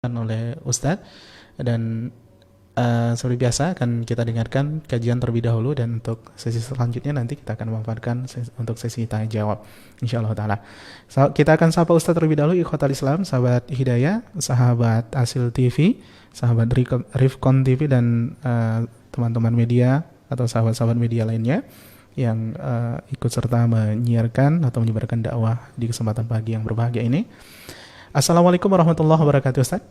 oleh Ustadz dan seperti biasa akan kita dengarkan kajian terlebih dahulu dan untuk sesi selanjutnya nanti kita akan memanfaatkan untuk sesi tanya jawab insyaallah taala. Kita akan sapa Ustadz terlebih dahulu, ikhwatal Islam, sahabat Hidayah, sahabat Asil TV, sahabat Rifkon TV dan teman-teman media atau sahabat-sahabat media lainnya yang ikut serta menyiarkan atau menyebarkan dakwah di kesempatan pagi yang berbahagia ini. Assalamualaikum warahmatullahi wabarakatuh, Ustaz.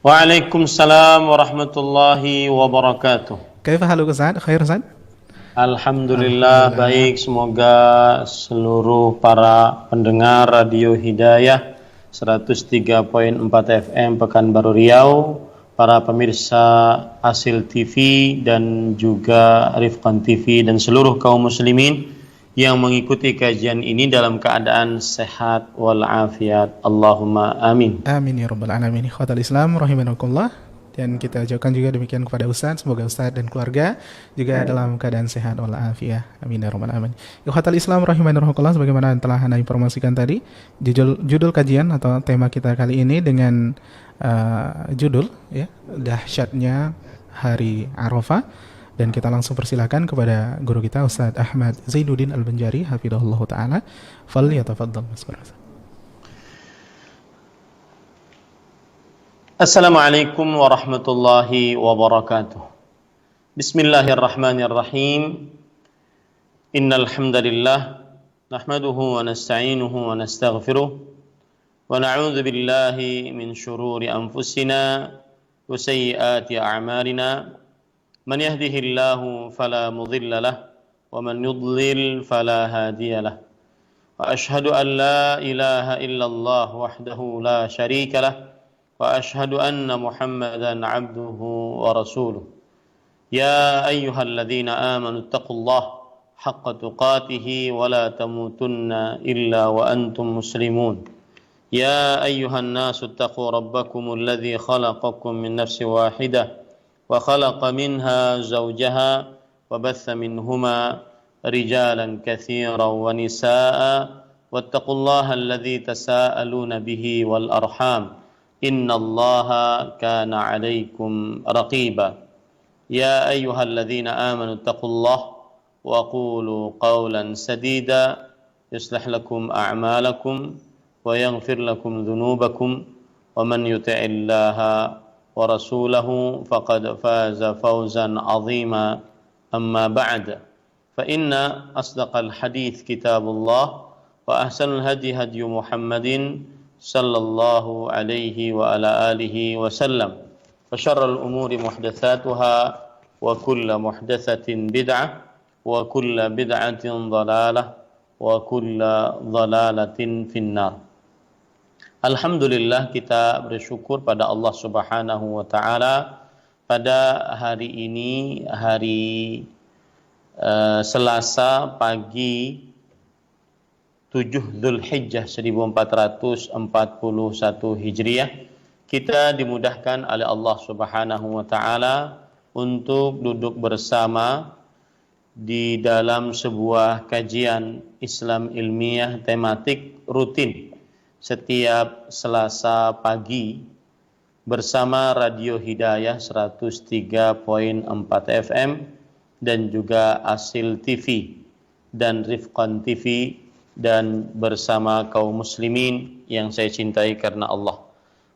Waalaikumsalam warahmatullahi wabarakatuh. Kaifa haluk, Ustaz? Khair, Ustaz? Alhamdulillah baik, semoga seluruh para pendengar Radio Hidayah 103.4 FM Pekanbaru Riau, para pemirsa Asil TV dan juga Rifqan TV dan seluruh kaum muslimin yang mengikuti kajian ini dalam keadaan sehat walafiat. Allahumma amin. Amin ya rabbal alamin. Ikhwatal Islam rahimakumullah. Dan kita ucapkan juga demikian kepada Ustaz, semoga Ustaz dan keluarga juga dalam keadaan sehat walafiat. Amin ya rabbal alamin. Ikhwatal Islam rahimakumullah, sebagaimana telah Anda informasikan tadi, judul kajian atau tema kita kali ini dengan judul ya, dahsyatnya hari Arafah. Dan kita langsung persilakan kepada guru kita Ustaz Ahmad Zainuddin Al-Banjari hafizahullah taala. Falyatafaddal maskur. Assalamualaikum warahmatullahi wabarakatuh. Bismillahirrahmanirrahim. Innal hamdalillah nahmaduhu wa nasta'inuhu wa nastaghfiruh wa na'udzu billahi min shururi anfusina wa sayyiati a'malina. من يهده الله فلا مضل له ومن يضلل فلا هادي له وأشهد أن لا إله إلا الله وحده لا شريك له وأشهد أن محمدا عبده ورسوله يا أيها الذين آمنوا اتقوا الله حق تقاته ولا تموتن إلا وأنتم مسلمون يا أيها الناس اتقوا ربكم الذي خلقكم من نفس واحدة وخلق منها زوجها وبث منهما رجالا كثيرا ونساء واتقوا الله الذي تساءلون به والأرحام إن الله كان عليكم رقيبا يا أيها الذين آمنوا اتقوا الله وقولوا قولا سديدا يصلح لكم أعمالكم ويغفر لكم ذنوبكم ومن يطع الله ورسوله فقد فاز فوزا عظيما أما بعد فإن أصدق الحديث كتاب الله وأحسن الهدي هدي محمد صلى الله عليه وعلى آله وسلم وشر الأمور محدثاتها وكل محدثة بدعة وكل بدعة ضلالة وكل ضلالة في النار. Alhamdulillah, kita bersyukur pada Allah Subhanahu wa taala pada hari ini, hari Selasa pagi 7 Dzulhijjah 1441 Hijriah, kita dimudahkan oleh Allah Subhanahu wa taala untuk duduk bersama di dalam sebuah kajian Islam ilmiah tematik rutin setiap Selasa pagi bersama Radio Hidayah 103.4 FM dan juga Asil TV dan Rifqan TV dan bersama kaum muslimin yang saya cintai karena Allah,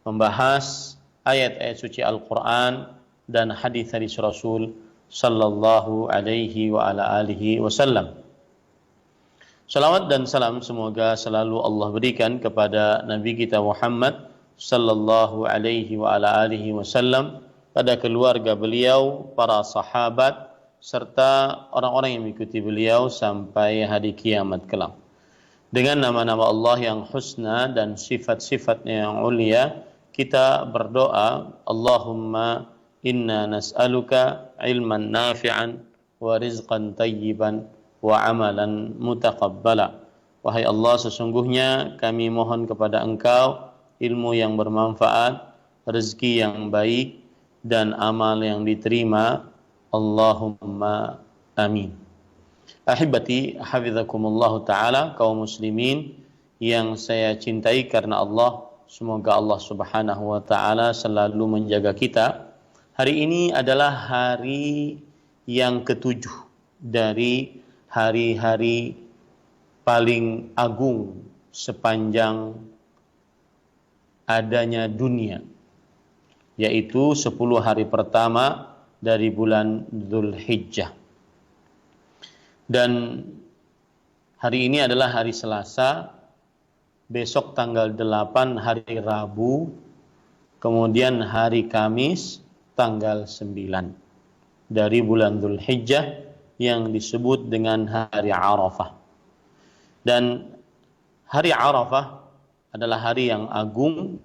membahas ayat-ayat suci Al-Quran dan hadis-hadis Rasul sallallahu alaihi wa ala alihi wasallam. Salawat dan salam semoga selalu Allah berikan kepada Nabi kita Muhammad sallallahu alaihi wa ala alihi wasallam, pada keluarga beliau, para sahabat, serta orang-orang yang mengikuti beliau sampai hari kiamat kelak. Dengan nama-nama Allah yang husna dan sifat-sifatnya yang ulia, kita berdoa, Allahumma inna nas'aluka ilman nafi'an wa rizqan tayyiban wa amalan mutaqabbala. Wahai Allah, sesungguhnya kami mohon kepada Engkau ilmu yang bermanfaat, rezeki yang baik, dan amal yang diterima. Allahumma amin. Ahibati hafizakumullah ta'ala, kaum muslimin yang saya cintai karena Allah Semoga Allah Subhanahu wa taala selalu menjaga kita. Hari ini adalah hari yang ketujuh dari hari-hari paling agung sepanjang adanya dunia, yaitu 10 hari pertama dari bulan Dzulhijjah. Dan hari ini adalah hari Selasa, besok tanggal 8 hari Rabu, kemudian hari Kamis tanggal 9 dari bulan Dzulhijjah yang disebut dengan hari Arafah. Dan hari Arafah adalah hari yang agung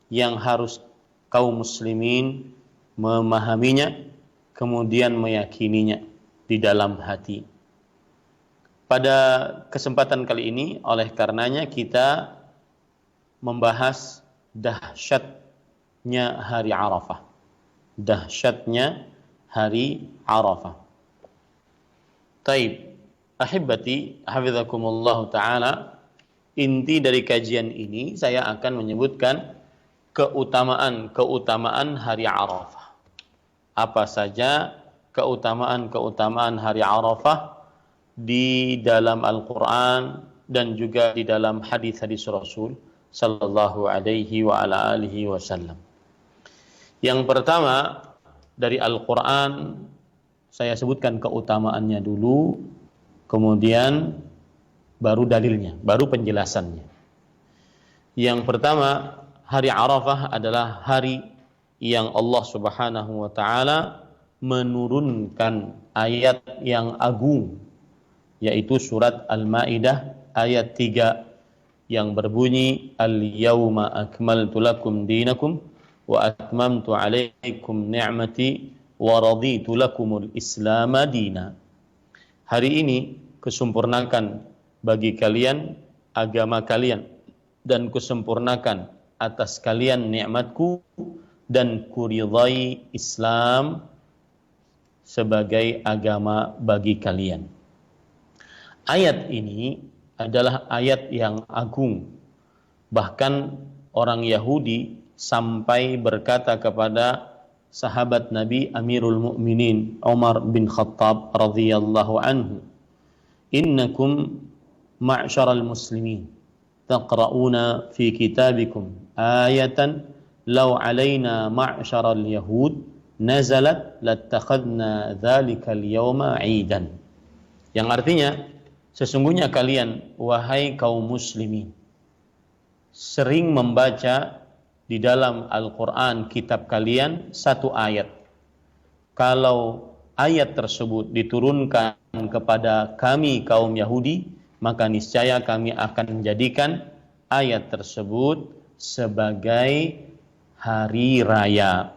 yang harus kaum muslimin memahaminya, kemudian meyakininya di dalam hati. Pada kesempatan kali ini, oleh karenanya kita membahas dahsyatnya hari Arafah. Dahsyatnya hari Arafah. Taib, ahibati, hafizakumullah ta'ala, inti dari kajian ini saya akan menyebutkan keutamaan hari Arafah. Apa saja keutamaan hari Arafah di dalam Al-Quran dan juga di dalam hadis-hadis Rasul sallallahu alaihi wa ala alihi wasallam. Yang pertama dari Al-Quran saya sebutkan keutamaannya dulu, kemudian baru dalilnya, baru penjelasannya. Yang pertama, hari Arafah adalah hari yang Allah Subhanahu wa taala menurunkan ayat yang agung, yaitu surat Al-Maidah ayat 3 yang berbunyi Al-yawma akmaltu lakum dinakum wa atmamtu alaikum ni'mati wa raditu lakumul Islam dina. Hari ini kusempurnakan bagi kalian agama kalian dan kusempurnakan atas kalian nikmatku dan kuridai Islam sebagai agama bagi kalian. Ayat ini adalah ayat yang agung. Bahkan orang Yahudi sampai berkata kepada sahabat Nabi Amirul Mukminin Umar bin Khattab radhiyallahu anhu, "Innakum ma'syaral muslimin taqra'una fi kitabikum ayatan law 'alaina ma'syaral yahud nazalat lattakhadna dzalikal yawma 'idan." Yang artinya, sesungguhnya kalian, wahai kaum muslimin, sering membaca di dalam Al-Quran kitab kalian satu ayat. Kalau ayat tersebut diturunkan kepada kami kaum Yahudi, maka niscaya kami akan menjadikan ayat tersebut sebagai hari raya.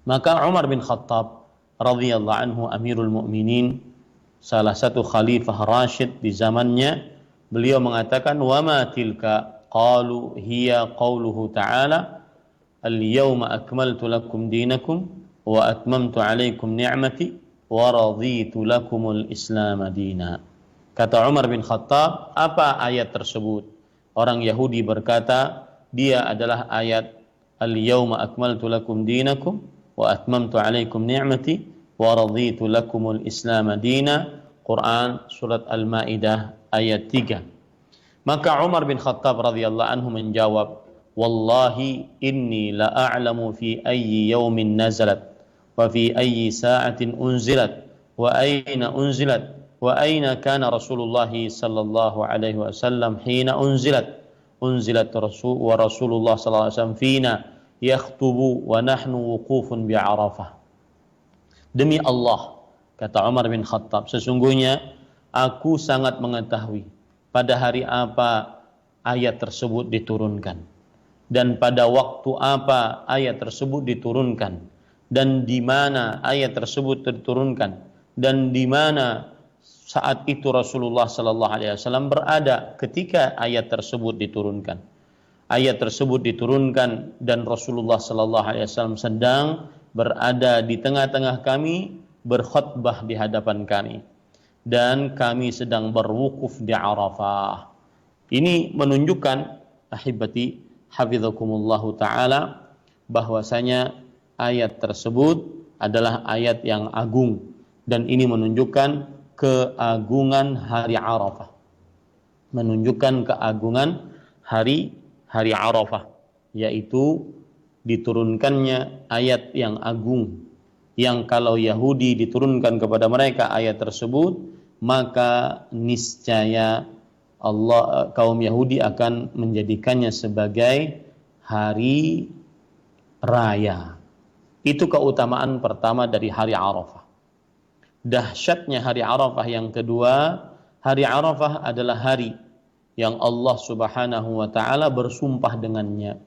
Maka Umar bin Khattab radhiyallahu anhu, Amirul Mukminin, salah satu khalifah Rashid di zamannya, beliau mengatakan, wa ma tilka, qalu hiya qauluhu ta'ala al-yawma akmaltu lakum dinakum wa atmamtu alaikum ni'mati wa raditu lakumul Islam dina. Kata Umar bin Khattab, apa ayat tersebut? Orang Yahudi berkata, dia adalah ayat al-yawma akmaltu lakum dinakum wa atmamtu alaikum ni'mati wa raditu lakumul Islam dina. Quran surat Al-Maidah ayat 3. Maka Umar bin Khattab radhiyallahu anhu menjawab, wallahi inni la a'lamu fi ayyi yawmin nazalat wa fi ayyi sa'atin unzilat wa aina unzilat wa aina kana Rasulullah sallallahu alaihi wasallam hina unzilat Rasulullah sallallahu alaihi wasallam fina yakhtubu wa nahnu wuqufun bi Arafah. Demi Allah, kata Umar bin Khattab, sesungguhnya aku sangat mengetahui pada hari apa ayat tersebut diturunkan dan pada waktu apa ayat tersebut diturunkan dan di mana ayat tersebut diturunkan dan di mana saat itu Rasulullah sallallahu alaihi wasallam berada ketika ayat tersebut diturunkan. Ayat tersebut diturunkan dan Rasulullah sallallahu alaihi wasallam sedang berada di tengah-tengah kami, berkhutbah di hadapan kami, dan kami sedang berwukuf di Arafah. Ini menunjukkan, ahibati, hafizakumullahu taala bahwasanya ayat tersebut adalah ayat yang agung dan ini menunjukkan keagungan hari Arafah. Menunjukkan keagungan hari Arafah, yaitu diturunkannya ayat yang agung yang kalau Yahudi diturunkan kepada mereka ayat tersebut, maka niscaya kaum Yahudi akan menjadikannya sebagai hari raya. Itu keutamaan pertama dari hari Arafah. Dahsyatnya hari Arafah yang kedua, hari Arafah adalah hari yang Allah Subhanahu wa taala bersumpah dengannya.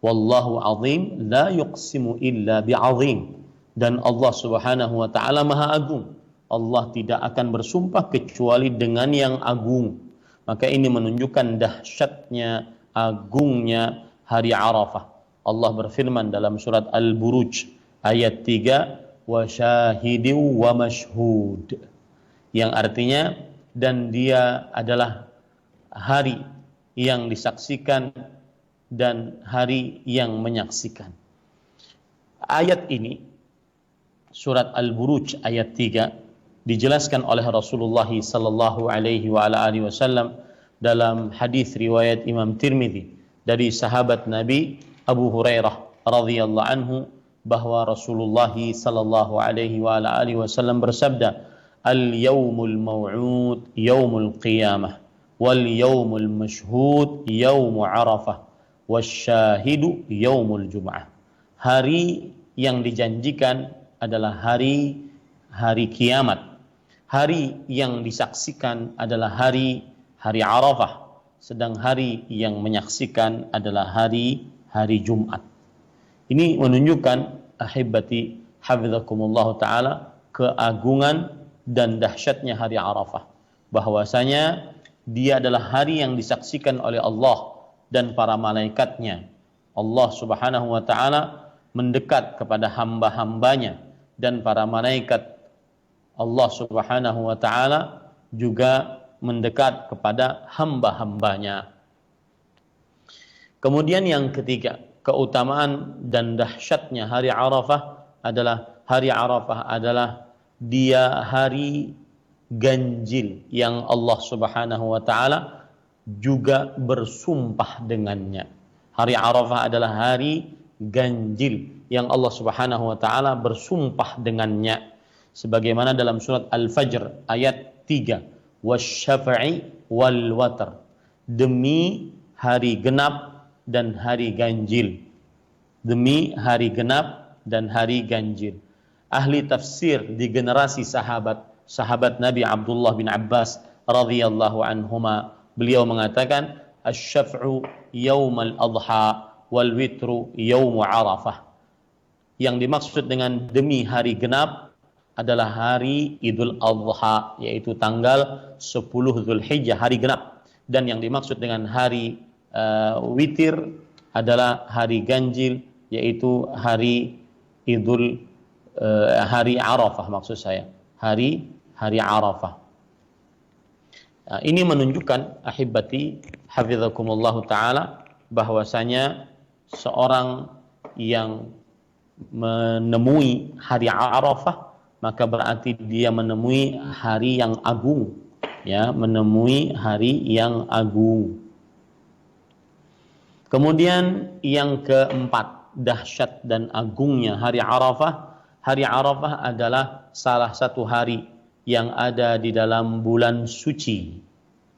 Wallahu azim la yuqsimu illa bi'azim. Dan Allah Subhanahu wa taala Maha Agung. Allah tidak akan bersumpah kecuali dengan yang agung. Maka ini menunjukkan dahsyatnya, agungnya hari Arafah. Allah berfirman dalam surat Al-Buruj ayat 3, wa syahidin wa mashhud, yang artinya dan dia adalah hari yang disaksikan dan hari yang menyaksikan. Ayat ini surat Al-Buruj ayat 3 dijelaskan oleh Rasulullah sallallahu alaihi wa ala alihi wasallam dalam hadis riwayat Imam Tirmidzi dari sahabat Nabi Abu Hurairah radhiyallahu anhu bahwa Rasulullah sallallahu alaihi wa ala alihi wasallam bersabda, al-yaumul maw'ud yaumul qiyamah wal yaumul mashhud yaumul arafah wasyahidu yaumul jum'ah. Hari yang dijanjikan adalah hari kiamat. Hari yang disaksikan adalah hari Arafah, sedang hari yang menyaksikan adalah hari Jumat. Ini menunjukkan ahibati hafizakumullah taala keagungan dan dahsyatnya hari Arafah, bahwasanya dia adalah hari yang disaksikan oleh Allah dan para malaikatnya. Allah Subhanahu wa taala mendekat kepada hamba-hambanya dan para malaikat Allah Subhanahu wa taala juga mendekat kepada hamba-hambanya. Kemudian yang ketiga, keutamaan dan dahsyatnya hari Arafah adalah dia hari ganjil yang Allah Subhanahu wa taala juga bersumpah dengannya. Hari Arafah adalah hari ganjil yang Allah Subhanahu wa taala bersumpah dengannya. Sebagaimana dalam surat Al-Fajr ayat 3, wasyafa'i wal watr, demi hari genap dan hari ganjil. Demi hari genap dan hari ganjil. Ahli tafsir di generasi sahabat Nabi Abdullah bin Abbas radhiyallahu anhuma, beliau mengatakan asy-syaf'u yaumal adha wal witru yaumu arafah. Yang dimaksud dengan demi hari genap adalah hari Idul Adha, yaitu tanggal 10 Zulhijjah, hari genap. Dan yang dimaksud dengan hari witir adalah hari ganjil, yaitu hari hari Arafah, maksud saya hari Arafah. Nah, ini menunjukkan ahibati hafizakumullahu taala bahwasanya seorang yang menemui hari Arafah maka berarti dia menemui hari yang agung, ya, menemui hari yang agung. Kemudian yang keempat, dahsyat dan agungnya hari Arafah. Hari Arafah adalah salah satu hari yang ada di dalam bulan suci.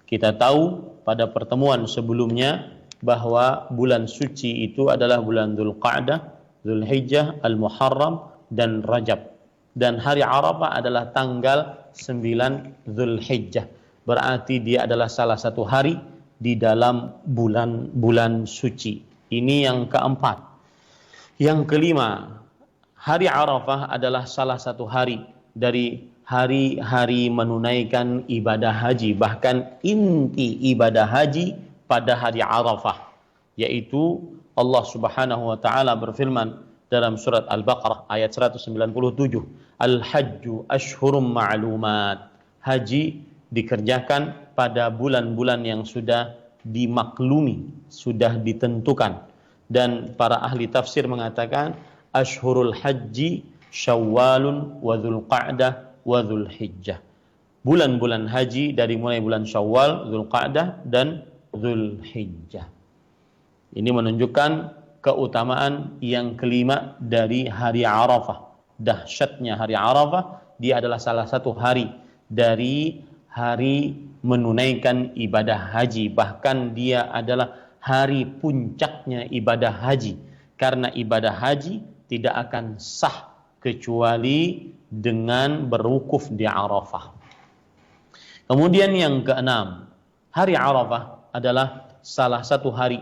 Kita tahu pada pertemuan sebelumnya bahwa bulan suci itu adalah bulan Dzulqa'dah, Dzulhijjah, Al-Muharram, dan Rajab. Dan hari Arafah adalah tanggal 9 Dzulhijjah. Berarti dia adalah salah satu hari di dalam bulan suci. Ini yang keempat. Yang kelima, hari Arafah adalah salah satu hari dari hari-hari menunaikan ibadah haji. Bahkan inti ibadah haji pada hari Arafah, yaitu Allah Subhanahu wa taala berfirman dalam surat Al-Baqarah ayat 197, Al-Hajju Ashhurum Ma'lumat. Haji dikerjakan pada bulan-bulan yang sudah dimaklumi, sudah ditentukan. Dan para ahli tafsir mengatakan Ashhurul Haji Syawalun wa Dzulqa'dah wa Dzulhijjah. Bulan-bulan haji dari mulai bulan Syawal, Dzulqa'dah dan Dzulhijjah. Ini menunjukkan keutamaan yang kelima dari hari Arafah. Dahsyatnya hari Arafah, dia adalah salah satu hari dari hari menunaikan ibadah haji. Bahkan dia adalah hari puncaknya ibadah haji. Karena ibadah haji tidak akan sah kecuali dengan berwukuf di Arafah. Kemudian yang keenam, hari Arafah adalah salah satu hari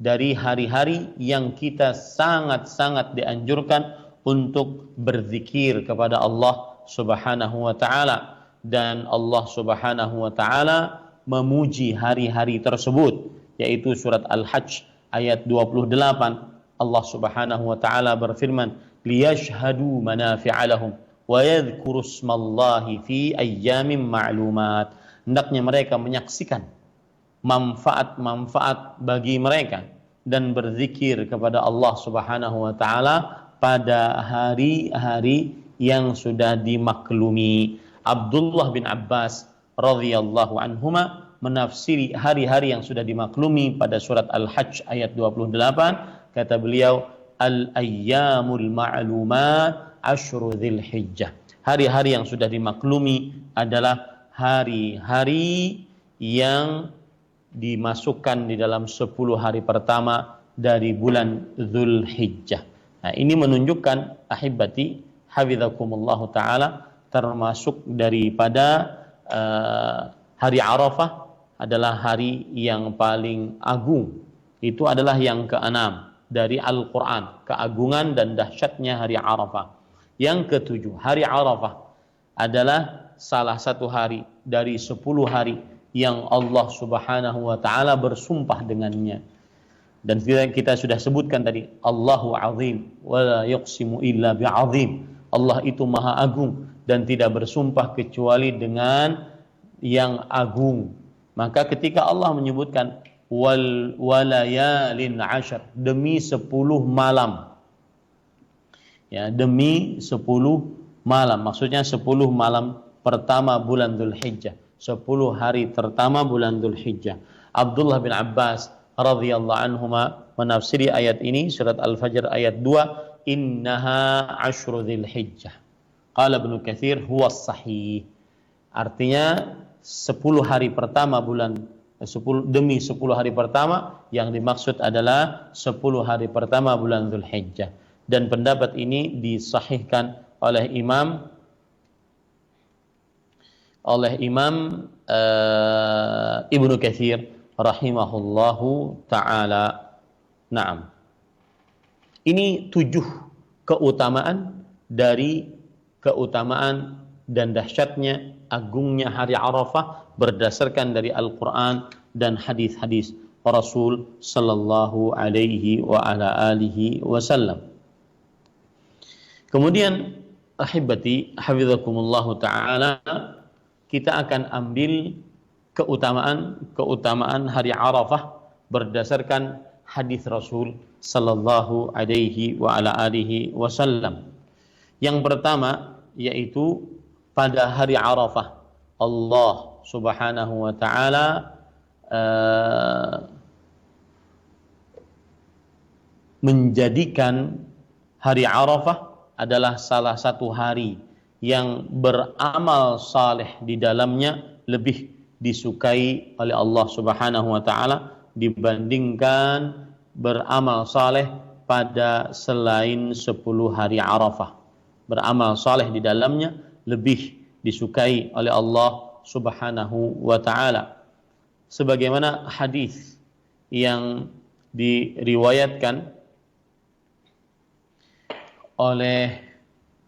dari hari-hari yang kita sangat-sangat dianjurkan untuk berzikir kepada Allah Subhanahu wa taala, dan Allah Subhanahu wa taala memuji hari-hari tersebut, yaitu surat Al-Hajj ayat 28. Allah Subhanahu wa taala berfirman, liyashhadu manafi'a lahum wa yadhkuru ismallahi fi ayyamin ma'lumat. Hendaknya mereka menyaksikan manfaat-manfaat bagi mereka dan berzikir kepada Allah Subhanahu wa taala pada hari-hari yang sudah dimaklumi. Abdullah bin Abbas radhiyallahu anhuma menafsiri hari-hari yang sudah dimaklumi pada surat Al-Hajj ayat 28. Kata beliau, al-ayyamul ma'lumat asyru dzulhijjah. Hari-hari yang sudah dimaklumi adalah hari-hari yang dimasukkan di dalam 10 hari pertama dari bulan Dzulhijjah. Nah, ini menunjukkan ahibati hafizakumullahu taala, termasuk daripada hari Arafah adalah hari yang paling agung. Itu adalah yang keenam dari Al-Quran, keagungan dan dahsyatnya hari Arafah. Yang ketujuh, hari Arafah adalah salah satu hari dari 10 hari yang Allah Subhanahu wa taala bersumpah dengannya. Dan kita sudah sebutkan tadi, Allahu azim wa la yuqsimu illa bi'azim. Allah itu maha agung dan tidak bersumpah kecuali dengan yang agung. Maka ketika Allah menyebutkan walayalin ashar, demi 10 malam, ya, demi 10 malam, maksudnya 10 malam pertama bulan Dzulhijjah, 10 hari pertama bulan Dzulhijjah. Abdullah bin Abbas radhiyallahu anhuma menafsiri ayat ini, surat Al-Fajr ayat 2, innaha asyru Dzulhijjah. Qala Ibnu Katsir huwa sahih. Artinya 10 hari pertama bulan, demi 10 hari pertama, yang dimaksud adalah 10 hari pertama bulan Dzulhijjah. Dan pendapat ini disahihkan oleh Imam Ibnu Katsir rahimahullahu taala. Naam. Ini 7 keutamaan dari keutamaan dan dahsyatnya, agungnya hari Arafah berdasarkan dari Al-Quran dan hadis-hadis Rasul sallallahu alaihi wa ala alihi wasallam. Kemudian ahibati hafizakumullahu taala, kita akan ambil keutamaan hari Arafah berdasarkan hadis Rasul sallallahu alaihi wa ala alihi wasallam. Yang pertama yaitu pada hari Arafah Allah Subhanahu wa taala menjadikan hari Arafah adalah salah satu hari yang beramal saleh di dalamnya lebih disukai oleh Allah Subhanahu wa taala dibandingkan beramal saleh pada selain 10 hari Arafah. Beramal saleh di dalamnya lebih disukai oleh Allah Subhanahu wa taala. Sebagaimana hadis yang diriwayatkan oleh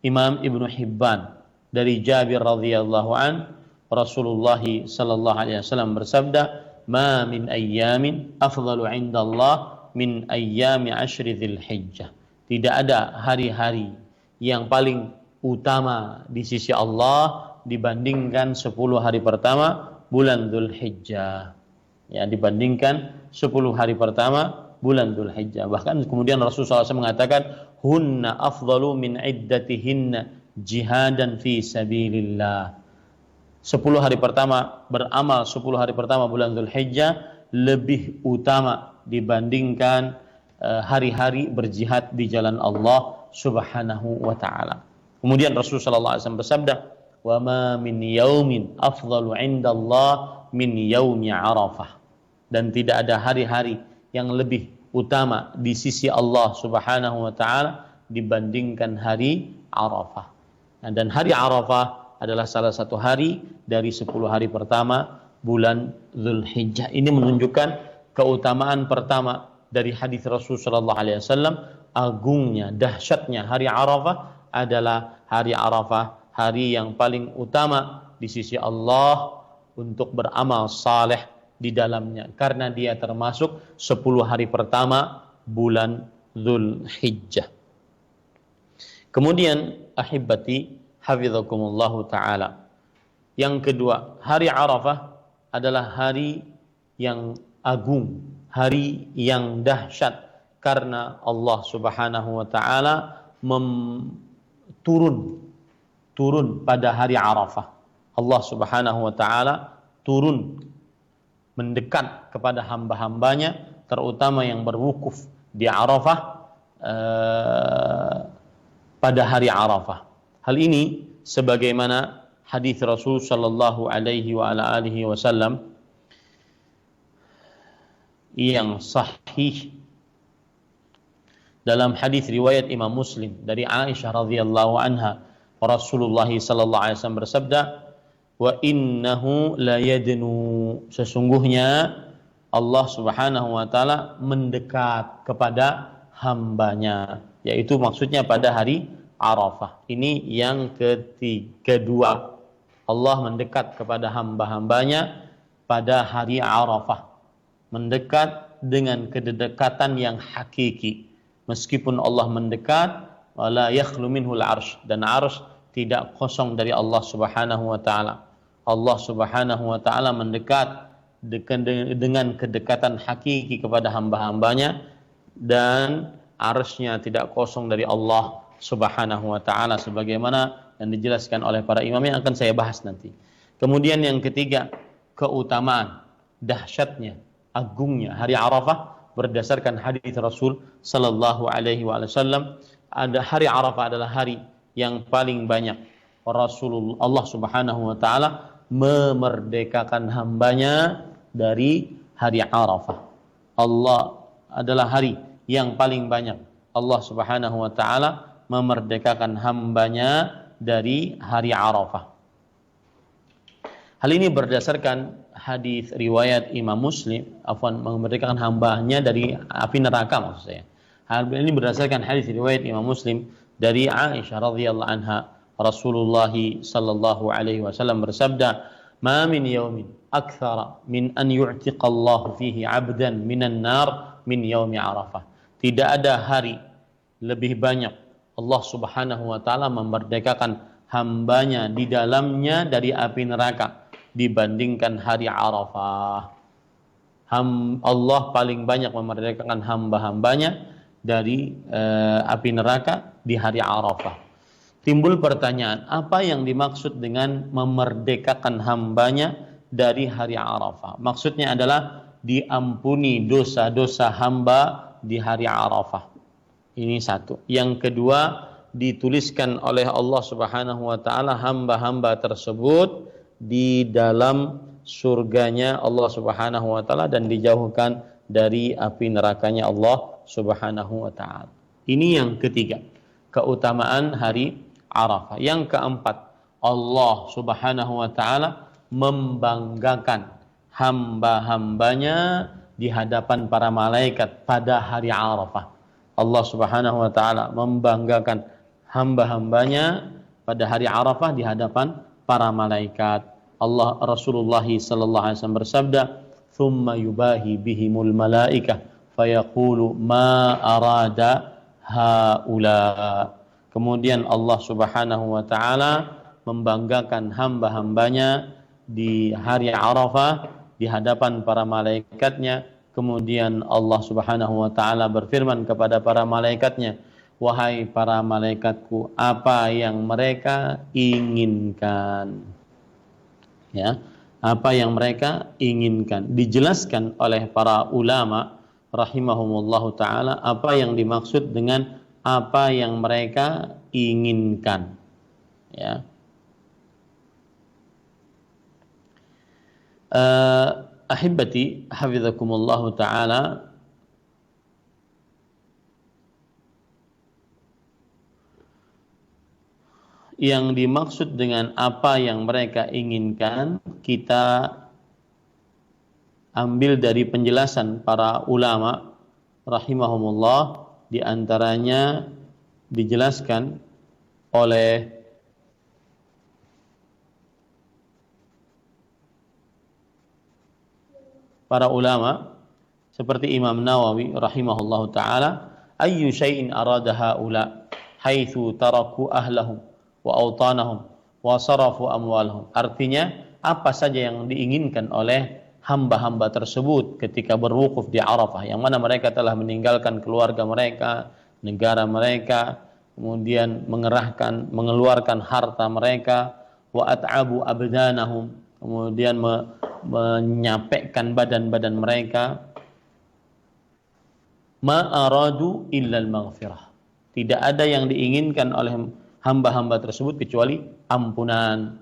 Imam Ibnu Hibban dari Jabir radhiyallahu an, Rasulullah sallallahu alaihi wasallam bersabda, "Ma min ayyamin afdalu 'indallah min ayyami ashri Dzulhijjah." Tidak ada hari-hari yang paling utama di sisi Allah dibandingkan 10 hari pertama bulan Dzulhijjah. ya, dibandingkan 10 hari pertama bulan Dzulhijjah. Bahkan kemudian Rasulullah SAW mengatakan hunna afdalu min iddatihinna jihadan fi sabilillah. 10 hari pertama beramal, 10 hari pertama bulan Dzulhijjah lebih utama dibandingkan hari-hari berjihad di jalan Allah Subhanahu wa taala. Kemudian Rasulullah SAW bersabda, "Wa ma min yaumin afdalu 'indallah min yaumi Arafah." Dan tidak ada hari-hari yang lebih utama di sisi Allah Subhanahu wa taala dibandingkan hari Arafah. Nah, dan hari Arafah adalah salah satu hari dari 10 hari pertama bulan Dzulhijjah. Ini menunjukkan keutamaan pertama dari hadis Rasul sallallahu alaihi wasallam, agungnya, dahsyatnya hari Arafah adalah hari Arafah, hari yang paling utama di sisi Allah untuk beramal saleh di dalamnya, karena dia termasuk 10 hari pertama bulan Dzulhijjah. Kemudian ahibati hafizakumullahu taala, yang kedua, hari Arafah adalah hari yang agung, hari yang dahsyat, karena Allah Subhanahu wa taala turun pada hari Arafah. Allah Subhanahu wa taala turun mendekat kepada hamba-hambanya, terutama yang berwukuf di Arafah pada hari Arafah. Hal ini sebagaimana hadis Rasul sallallahu alaihi wa ala alihi wasallam yang sahih dalam hadis riwayat Imam Muslim dari Aisyah radhiyallahu anha, Rasulullah sallallahu alaihi wasallam bersabda, "Wa innahu la yadnu," sesungguhnya Allah Subhanahu wa taala mendekat kepada hambanya, yaitu maksudnya pada hari Arafah. Ini yang kedua, Allah mendekat kepada hamba-hambanya pada hari Arafah, mendekat dengan kedekatan yang hakiki. Meskipun Allah mendekat, wala yakhlu minhul arsy, dan arsy tidak kosong dari Allah Subhanahu wa taala. Allah Subhanahu wa taala mendekat dengan kedekatan hakiki kepada hamba-hambanya, dan arsy-nya tidak kosong dari Allah Subhanahu wa taala, sebagaimana yang dijelaskan oleh para imam yang akan saya bahas nanti. Kemudian yang ketiga, keutamaan, dahsyatnya, agungnya hari Arafah berdasarkan hadis Rasul sallallahu alaihi wasallam. Ada hari Arafah adalah hari yang paling banyak Rasulullah, Allah Subhanahu wa taala memerdekakan hambanya dari hari Arafah. Allah adalah hari yang paling banyak Allah Subhanahu wa taala memerdekakan hambanya dari hari Arafah. Hal ini berdasarkan hadis riwayat Imam Muslim, memerdekakan hambanya dari api neraka maksud saya. Hal ini berdasarkan hadis riwayat Imam Muslim dari Aisyah radhiyallahu anha, Rasulullah sallallahu alaihi wasallam bersabda, "Ma min yaumin aktsara min an yu'tiqallahu fihi 'abdan minan nar min yaumi Arafah." Tidak ada hari lebih banyak Allah Subhanahu wa taala memerdekakan hambanya di dalamnya dari api neraka dibandingkan hari Arafah. Allah paling banyak memerdekakan hamba-hambanya dari api neraka di hari Arafah. Timbul pertanyaan, apa yang dimaksud dengan memerdekakan hambanya dari hari Arafah? Maksudnya adalah diampuni dosa-dosa hamba di hari Arafah. Ini satu. Yang kedua, dituliskan oleh Allah Subhanahu wa taala hamba-hamba tersebut di dalam surganya Allah Subhanahu wa taala dan dijauhkan dari api nerakanya Allah Subhanahu wa taala. Ini yang ketiga, keutamaan hari Arafah. Yang keempat, Allah Subhanahu wa taala membanggakan hamba-hambanya di hadapan para malaikat pada hari Arafah. Allah Subhanahu wa taala membanggakan hamba-hambanya pada hari Arafah di hadapan para malaikat. Rasulullah sallallahu alaihi wasallam bersabda, "Tsumma yubahi bihimul malaikah fayaqulu ma arada haula." Kemudian Allah Subhanahu wa taala membanggakan hamba-hambanya di hari Arafah di hadapan para malaikatnya. Kemudian Allah Subhanahu wa taala berfirman kepada para malaikatnya, wahai para malaikatku, apa yang mereka inginkan? Ya, apa yang mereka inginkan. Dijelaskan oleh para ulama rahimahumullahu taala apa yang dimaksud dengan apa yang mereka inginkan. Ya. Ahibati hafizakumullahu taala, yang dimaksud dengan apa yang mereka inginkan kita ambil dari penjelasan para ulama rahimahumullah. Di antaranya dijelaskan oleh para ulama seperti Imam Nawawi rahimahullahu taala, ayyu syai'in arada haula haitsu taraku ahlahum wa awtanahum wa sarafu amwalahum. Artinya, apa saja yang diinginkan oleh hamba-hamba tersebut ketika berwukuf di Arafah, yang mana mereka telah meninggalkan keluarga mereka, negara mereka, kemudian mengeluarkan harta mereka, wa at'abu abdanahum, kemudian menyapekkan badan-badan mereka, ma aradu illa al-maghfirah. Tidak ada yang diinginkan oleh hamba-hamba tersebut kecuali ampunan,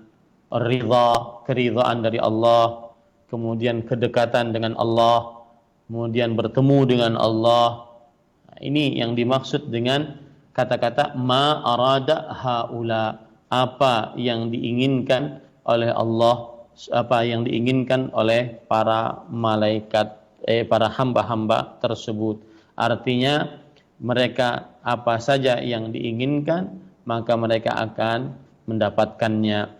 ridha, keridhaan dari Allah, kemudian kedekatan dengan Allah, kemudian bertemu dengan Allah. Ini yang dimaksud dengan kata-kata ma arada haula, apa yang diinginkan oleh Allah, apa yang diinginkan oleh para malaikat, para hamba-hamba tersebut. Artinya mereka apa saja yang diinginkan maka mereka akan mendapatkannya.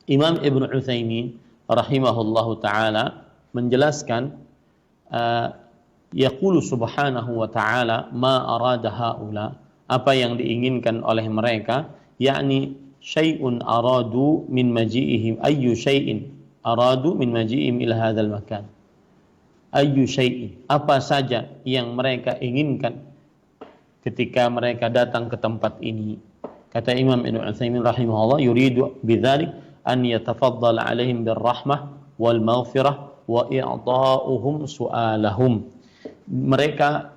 Imam Ibn Utsaimin rahimahullahu taala menjelaskan, yaqulu subhanahu wa ta'ala ma arada haula, apa yang diinginkan oleh mereka, yakni syai'un aradu min maji'ihim, ayyu syai'in aradu min maji'ihim ila hadzal makan, ayyu syai'in, apa saja yang mereka inginkan ketika mereka datang ke tempat ini. Kata Imam Ibn Utsaimin rahimahullah, yuridu bidzalik an yatafaddal alaihim birrahmah wal maghfirah wa i'ta'uhum su'alahum. Mereka,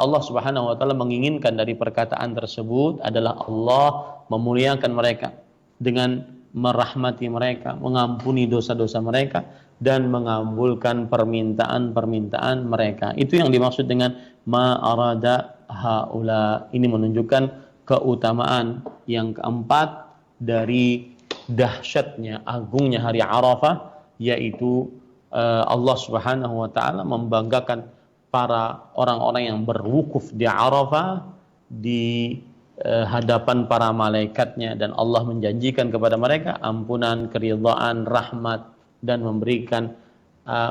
Allah Subhanahu wa taala menginginkan dari perkataan tersebut adalah Allah memuliakan mereka dengan merahmati mereka, mengampuni dosa-dosa mereka, dan mengabulkan permintaan-permintaan mereka. Itu yang dimaksud dengan ma arada haula. Ini menunjukkan keutamaan yang keempat dari dahsyatnya, agungnya hari Arafah, yaitu Allah Subhanahu wa taala membanggakan para orang-orang yang berwukuf di Arafah di hadapan para malaikatnya, dan Allah menjanjikan kepada mereka ampunan, keridhaan, rahmat, dan memberikan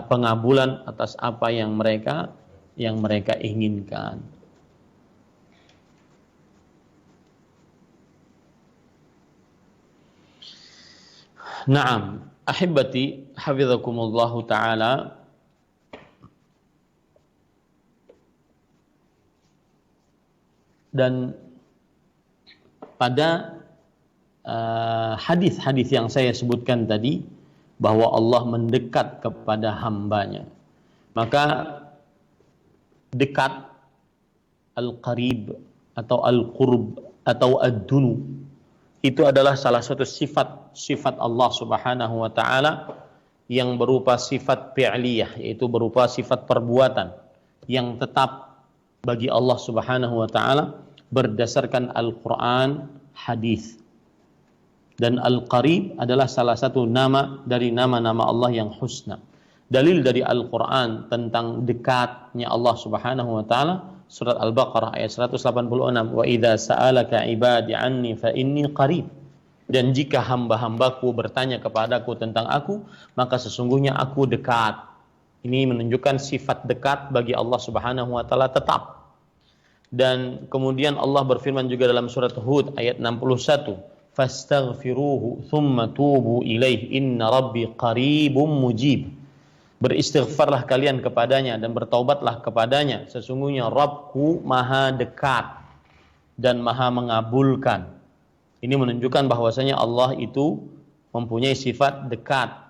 pengabulan atas apa yang mereka inginkan. Naam, ahibati hafizakumullahu taala, dan pada hadis-hadis yang saya sebutkan tadi bahwa Allah mendekat kepada hambanya, maka dekat, al-qarib atau al-qurb atau ad-dunu, itu adalah salah satu sifat Allah Subhanahu wa taala yang berupa sifat fi'liyah, yaitu berupa sifat perbuatan yang tetap bagi Allah Subhanahu wa taala berdasarkan Al-Qur'an, hadis. Dan Al-Qarib adalah salah satu nama dari nama-nama Allah yang husna. Dalil dari Al-Qur'an tentang dekatnya Allah Subhanahu wa taala, surat Al-Baqarah ayat 186, wa idza sa'alaka ibadi anni fa inni qarib. Dan jika hamba-hambaku bertanya kepadaku tentang aku, maka sesungguhnya aku dekat. Ini menunjukkan sifat dekat bagi Allah Subhanahu wa taala tetap. Dan kemudian Allah berfirman juga dalam surat Hud ayat 61, fastaghfiruhu thumma tubu ilaih inna rabbi qaribum mujib. Beristighfarlah kalian kepadanya dan bertaubatlah kepadanya. Sesungguhnya Rabbku maha dekat dan maha mengabulkan. Ini menunjukkan bahwasanya Allah itu mempunyai sifat dekat.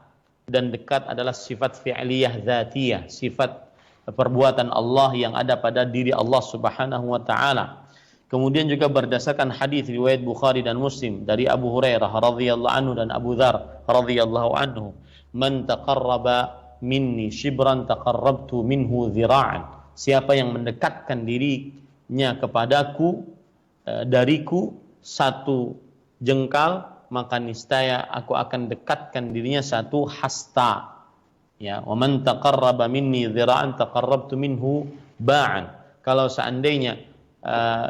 Dan dekat adalah sifat fi'liyah dzatiyah, sifat perbuatan Allah yang ada pada diri Allah Subhanahu wa taala. Kemudian juga berdasarkan hadis riwayat Bukhari dan Muslim dari Abu Hurairah radhiyallahu anhu dan Abu Dzar radhiyallahu anhu, "Man taqarraba minni shibran taqarrabtu minhu dhira'an." Siapa yang mendekatkan dirinya kepadaku dariku satu jengkal, maka niscaya aku akan dekatkan dirinya satu hasta. Ya, "Wa man taqarraba minni dhira'an taqarrabtu minhu ba'an." Kalau seandainya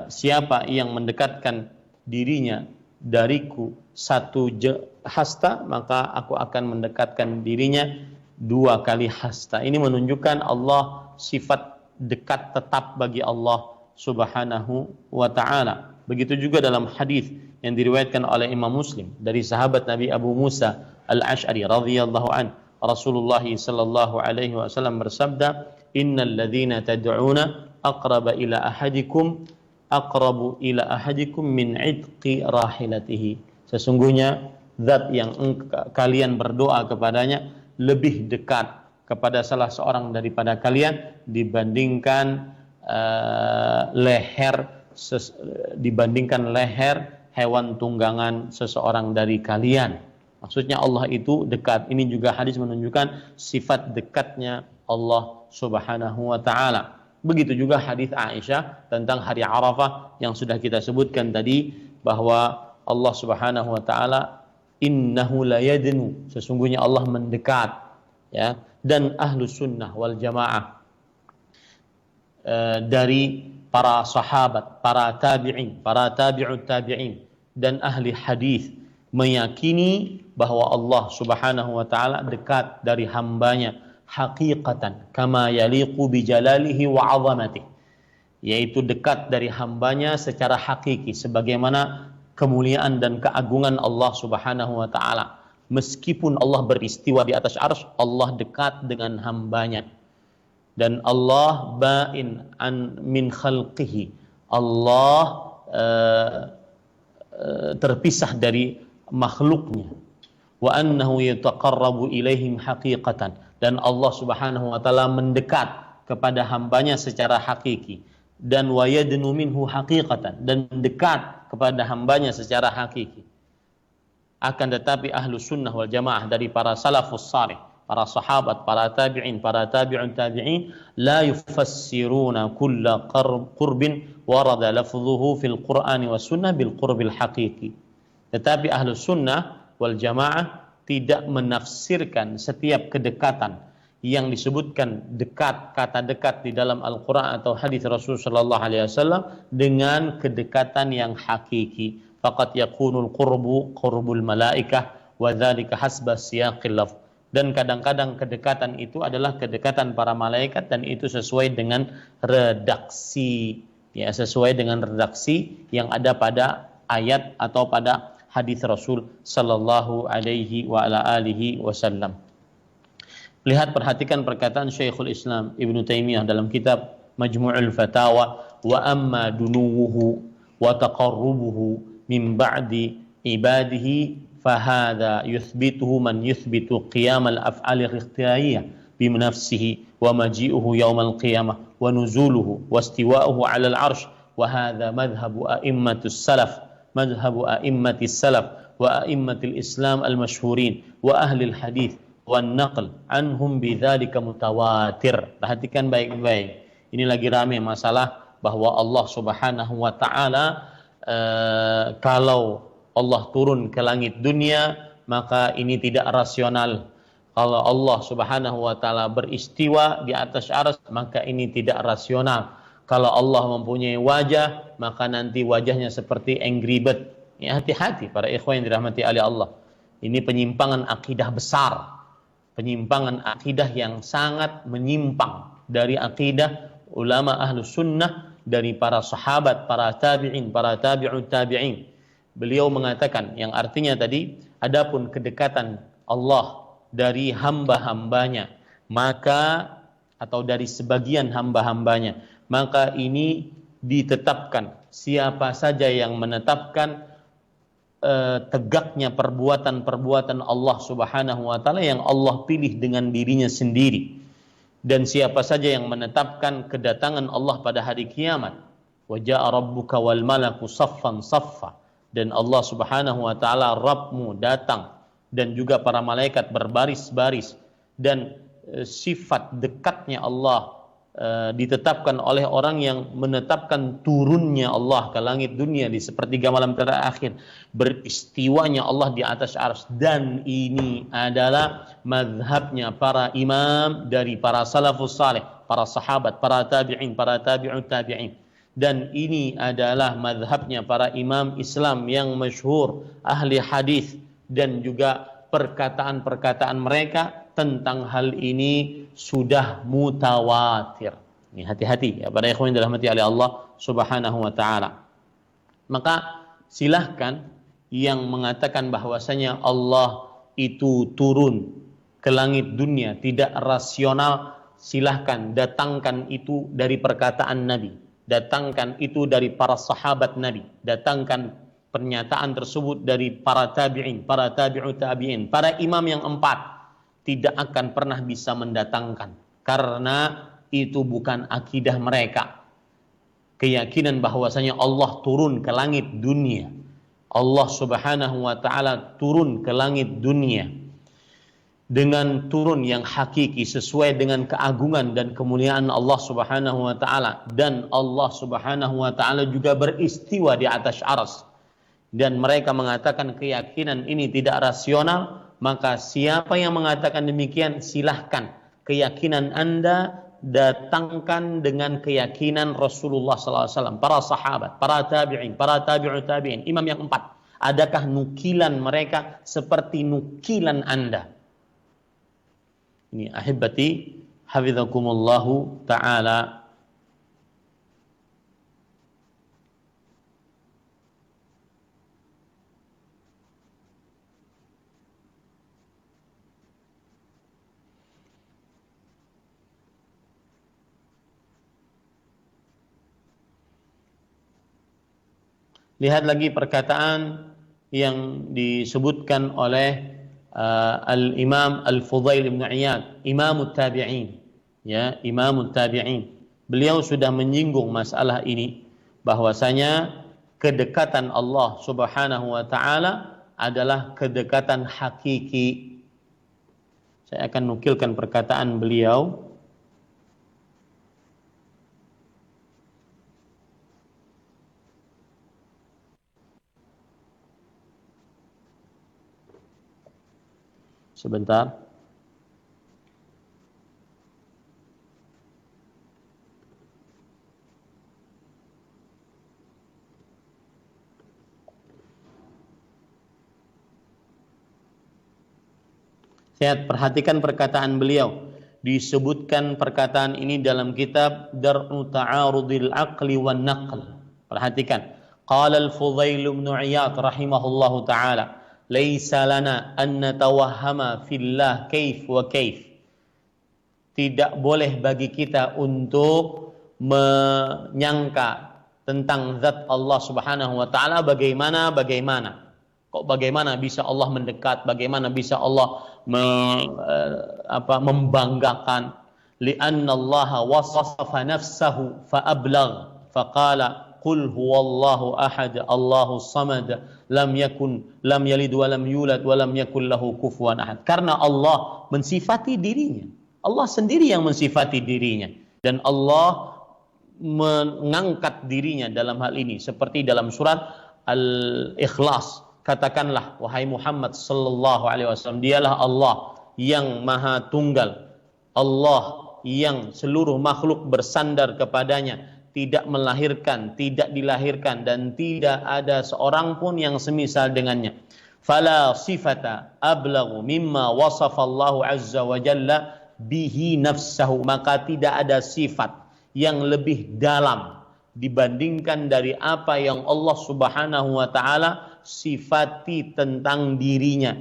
siapa yang mendekatkan dirinya dariku satu hasta, maka aku akan mendekatkan dirinya 2 kali hasta. Ini menunjukkan Allah sifat dekat tetap bagi Allah Subhanahu wa taala. Begitu juga dalam hadis yang diriwayatkan oleh Imam Muslim dari sahabat Nabi Abu Musa Al-Asy'ari radhiyallahu an, Rasulullah sallallahu alaihi wasallam bersabda, "Innal ladzina tad'una aqrabu ila ahadikum min 'idqi rahilatihi." Sesungguhnya zat yang kalian berdoa kepadanya lebih dekat kepada salah seorang daripada kalian dibandingkan leher hewan tunggangan seseorang dari kalian. Maksudnya Allah itu dekat. Ini juga hadis menunjukkan sifat dekatnya Allah Subhanahu wa taala. Begitu juga hadis Aisyah tentang hari Arafah yang sudah kita sebutkan tadi, bahwa Allah Subhanahu wa taala innahu la yadnu, sesungguhnya Allah mendekat, ya. Dan ahlus sunnah wal jamaah dari para sahabat, para tabi'in, para tabi'ut tabi'in dan ahli hadis meyakini bahwa Allah Subhanahu wa taala dekat dari hambanya haqiqatan kama yaliqu bi jalalihi wa 'azamatihi, yaitu dekat dari hambanya secara hakiki sebagaimana kemuliaan dan keagungan Allah Subhanahu wa taala. Meskipun Allah beristiwa di atas arsy, Allah dekat dengan hambanya. Dan Allah ba'in an min khalqihi, Allah terpisah dari makhluknya. Wa annahu yataqarrabu ilaihim haqiqatan, dan Allah Subhanahu wa taala mendekat kepada hambanya secara hakiki. Dan wa yadnu minhu haqiqatan, dan dekat kepada hambanya secara hakiki. Akan tetapi ahlu sunnah wal jamaah dari para salafus salih, para sahabat, para tabi'in, para tabi'un tabi'in, la yufassiruna kulla qurbin warada lafzuhu fil Qur'ani was sunnah bil qurbil haqiqi. Tetapi ahlu sunnah wal jamaah tidak menafsirkan setiap kedekatan yang disebutkan dekat, kata dekat di dalam Al-Quran atau hadis Rasul sallallahu alaihi wasallam dengan kedekatan yang hakiki. Faqad yakunul qurbu qurbul malaikah wa dzalika hasba siyaqil lafz. Dan kadang-kadang kedekatan itu adalah kedekatan para malaikat, dan itu sesuai dengan redaksi, ya, sesuai dengan redaksi yang ada pada ayat atau pada hadis Rasul sallallahu alaihi wa ala alihi wasallam. Lihat, perhatikan perkataan Syekhul Islam Ibnu Taimiyah dalam kitab Majmu'ul Fatawa, wa amma dunuwuhu wa taqarrubuhu min ba'di ibadihi fahadha yuthbituhu man yuthbitu qiyam al-af'al al-ikhtiyariyah bi nafsihi wa maji'uhu yawm al-qiyamah wa nuzuluhu wa istiwa'uhu 'ala al-'arsh, wa hadha madhhabu a'immatus salaf, madhhabu a'immatis salaf wa a'immatil islam al-mashhurin wa ahli al-hadith wan naql anhum bidzalika mutawatir. Perhatikan baik-baik. Ini lagi ramai masalah bahwa Allah Subhanahu wa taala kalau Allah turun ke langit dunia, maka ini tidak rasional. Kalau Allah Subhanahu wa taala beristiwa di atas arsy, maka ini tidak rasional. Kalau Allah mempunyai wajah, maka nanti wajahnya seperti Angry Bird. Ya, hati-hati para ikhwan yang dirahmati oleh Allah. Ini penyimpangan akidah besar. Penyimpangan akidah yang sangat menyimpang dari akidah ulama ahlus sunnah, dari para sahabat, para tabi'in, para tabi'ut tabi'in. Beliau mengatakan yang artinya tadi, adapun kedekatan Allah dari hamba-hambanya maka atau dari sebagian hamba-hambanya, maka ini ditetapkan. Siapa saja yang menetapkan tegaknya perbuatan-perbuatan Allah Subhanahu wa taala yang Allah pilih dengan dirinya sendiri, dan siapa saja yang menetapkan kedatangan Allah pada hari kiamat, wa jaa rabbuka wal malaku saffan saffa, dan Allah Subhanahu wa taala Rabbmu datang dan juga para malaikat berbaris-baris, dan sifat dekatnya Allah ditetapkan oleh orang yang menetapkan turunnya Allah ke langit dunia di sepertiga malam terakhir, beristiwanya Allah di atas arsy, dan ini adalah mazhabnya para imam dari para salafus saleh, para sahabat, para tabi'in, para tabi'ut tabi'in, dan ini adalah mazhabnya para imam Islam yang masyhur, ahli hadis, dan juga perkataan-perkataan mereka tentang hal ini sudah mutawatir. Ini hati-hati ya para ikhwan yang dirahmati oleh Allah Subhanahu wa taala. Maka silahkan yang mengatakan bahwasanya Allah itu turun ke langit dunia tidak rasional, silahkan datangkan itu dari perkataan Nabi, datangkan itu dari para sahabat Nabi, datangkan pernyataan tersebut dari para tabi'in, para tabi'ut tabi'in, para imam yang empat. Tidak akan pernah bisa mendatangkan, karena itu bukan akidah mereka. Keyakinan bahwasanya Allah turun ke langit dunia, Allah Subhanahu wa taala turun ke langit dunia dengan turun yang hakiki sesuai dengan keagungan dan kemuliaan Allah Subhanahu wa taala, dan Allah Subhanahu wa taala juga beristiwa di atas arsy, dan mereka mengatakan keyakinan ini tidak rasional. Maka siapa yang mengatakan demikian, silahkan keyakinan Anda datangkan dengan keyakinan Rasulullah SAW, para sahabat, para tabi'in, para tabi'ut tabi'in, imam yang empat. Adakah nukilan mereka seperti nukilan Anda? Ini ahibati hafizakumullahu ta'ala. Lihat lagi perkataan yang disebutkan oleh Al-Imam Al-Fudail bin Iyad, Imamut Tabi'in, ya, Imamut Tabi'in. Beliau sudah menyinggung masalah ini, bahwasanya kedekatan Allah Subhanahu wa taala adalah kedekatan hakiki. Saya akan nukilkan perkataan beliau. Sebentar. Saya perhatikan perkataan beliau. Disebutkan perkataan ini dalam kitab Dar'u Ta'arudil Aqli wan Naql. Perhatikan. Qala Al-Fudail bin Iyad rahimahullahu ta'ala, laisa lana an natawahhama fillah kaif wa kaif. Tidak boleh bagi kita untuk menyangka tentang zat Allah Subhanahu wa taala bagaimana. Kok bagaimana bisa Allah mendekat, bagaimana bisa Allah membanggakan. Li'anna Allah wasafa nafsahu fa ablagh faqala qul huwallahu ahad Allahus samad lam yalid wa lam yulad wa lam yakul lahu kufuwan ahad. Karena Allah mensifati dirinya, Allah sendiri yang mensifati dirinya, dan Allah mengangkat dirinya dalam hal ini, seperti dalam surat Al-Ikhlas, katakanlah wahai Muhammad sallallahu alaihi wasallam, dialah Allah yang maha tunggal, Allah yang seluruh makhluk bersandar kepadanya, tidak melahirkan, tidak dilahirkan, dan tidak ada seorang pun yang semisal dengannya. Fala sifata ablaghu mimma wasafa Allah azza wa jalla bihi nafsahu. Maka tidak ada sifat yang lebih dalam dibandingkan dari apa yang Allah Subhanahu wa taala sifati tentang dirinya.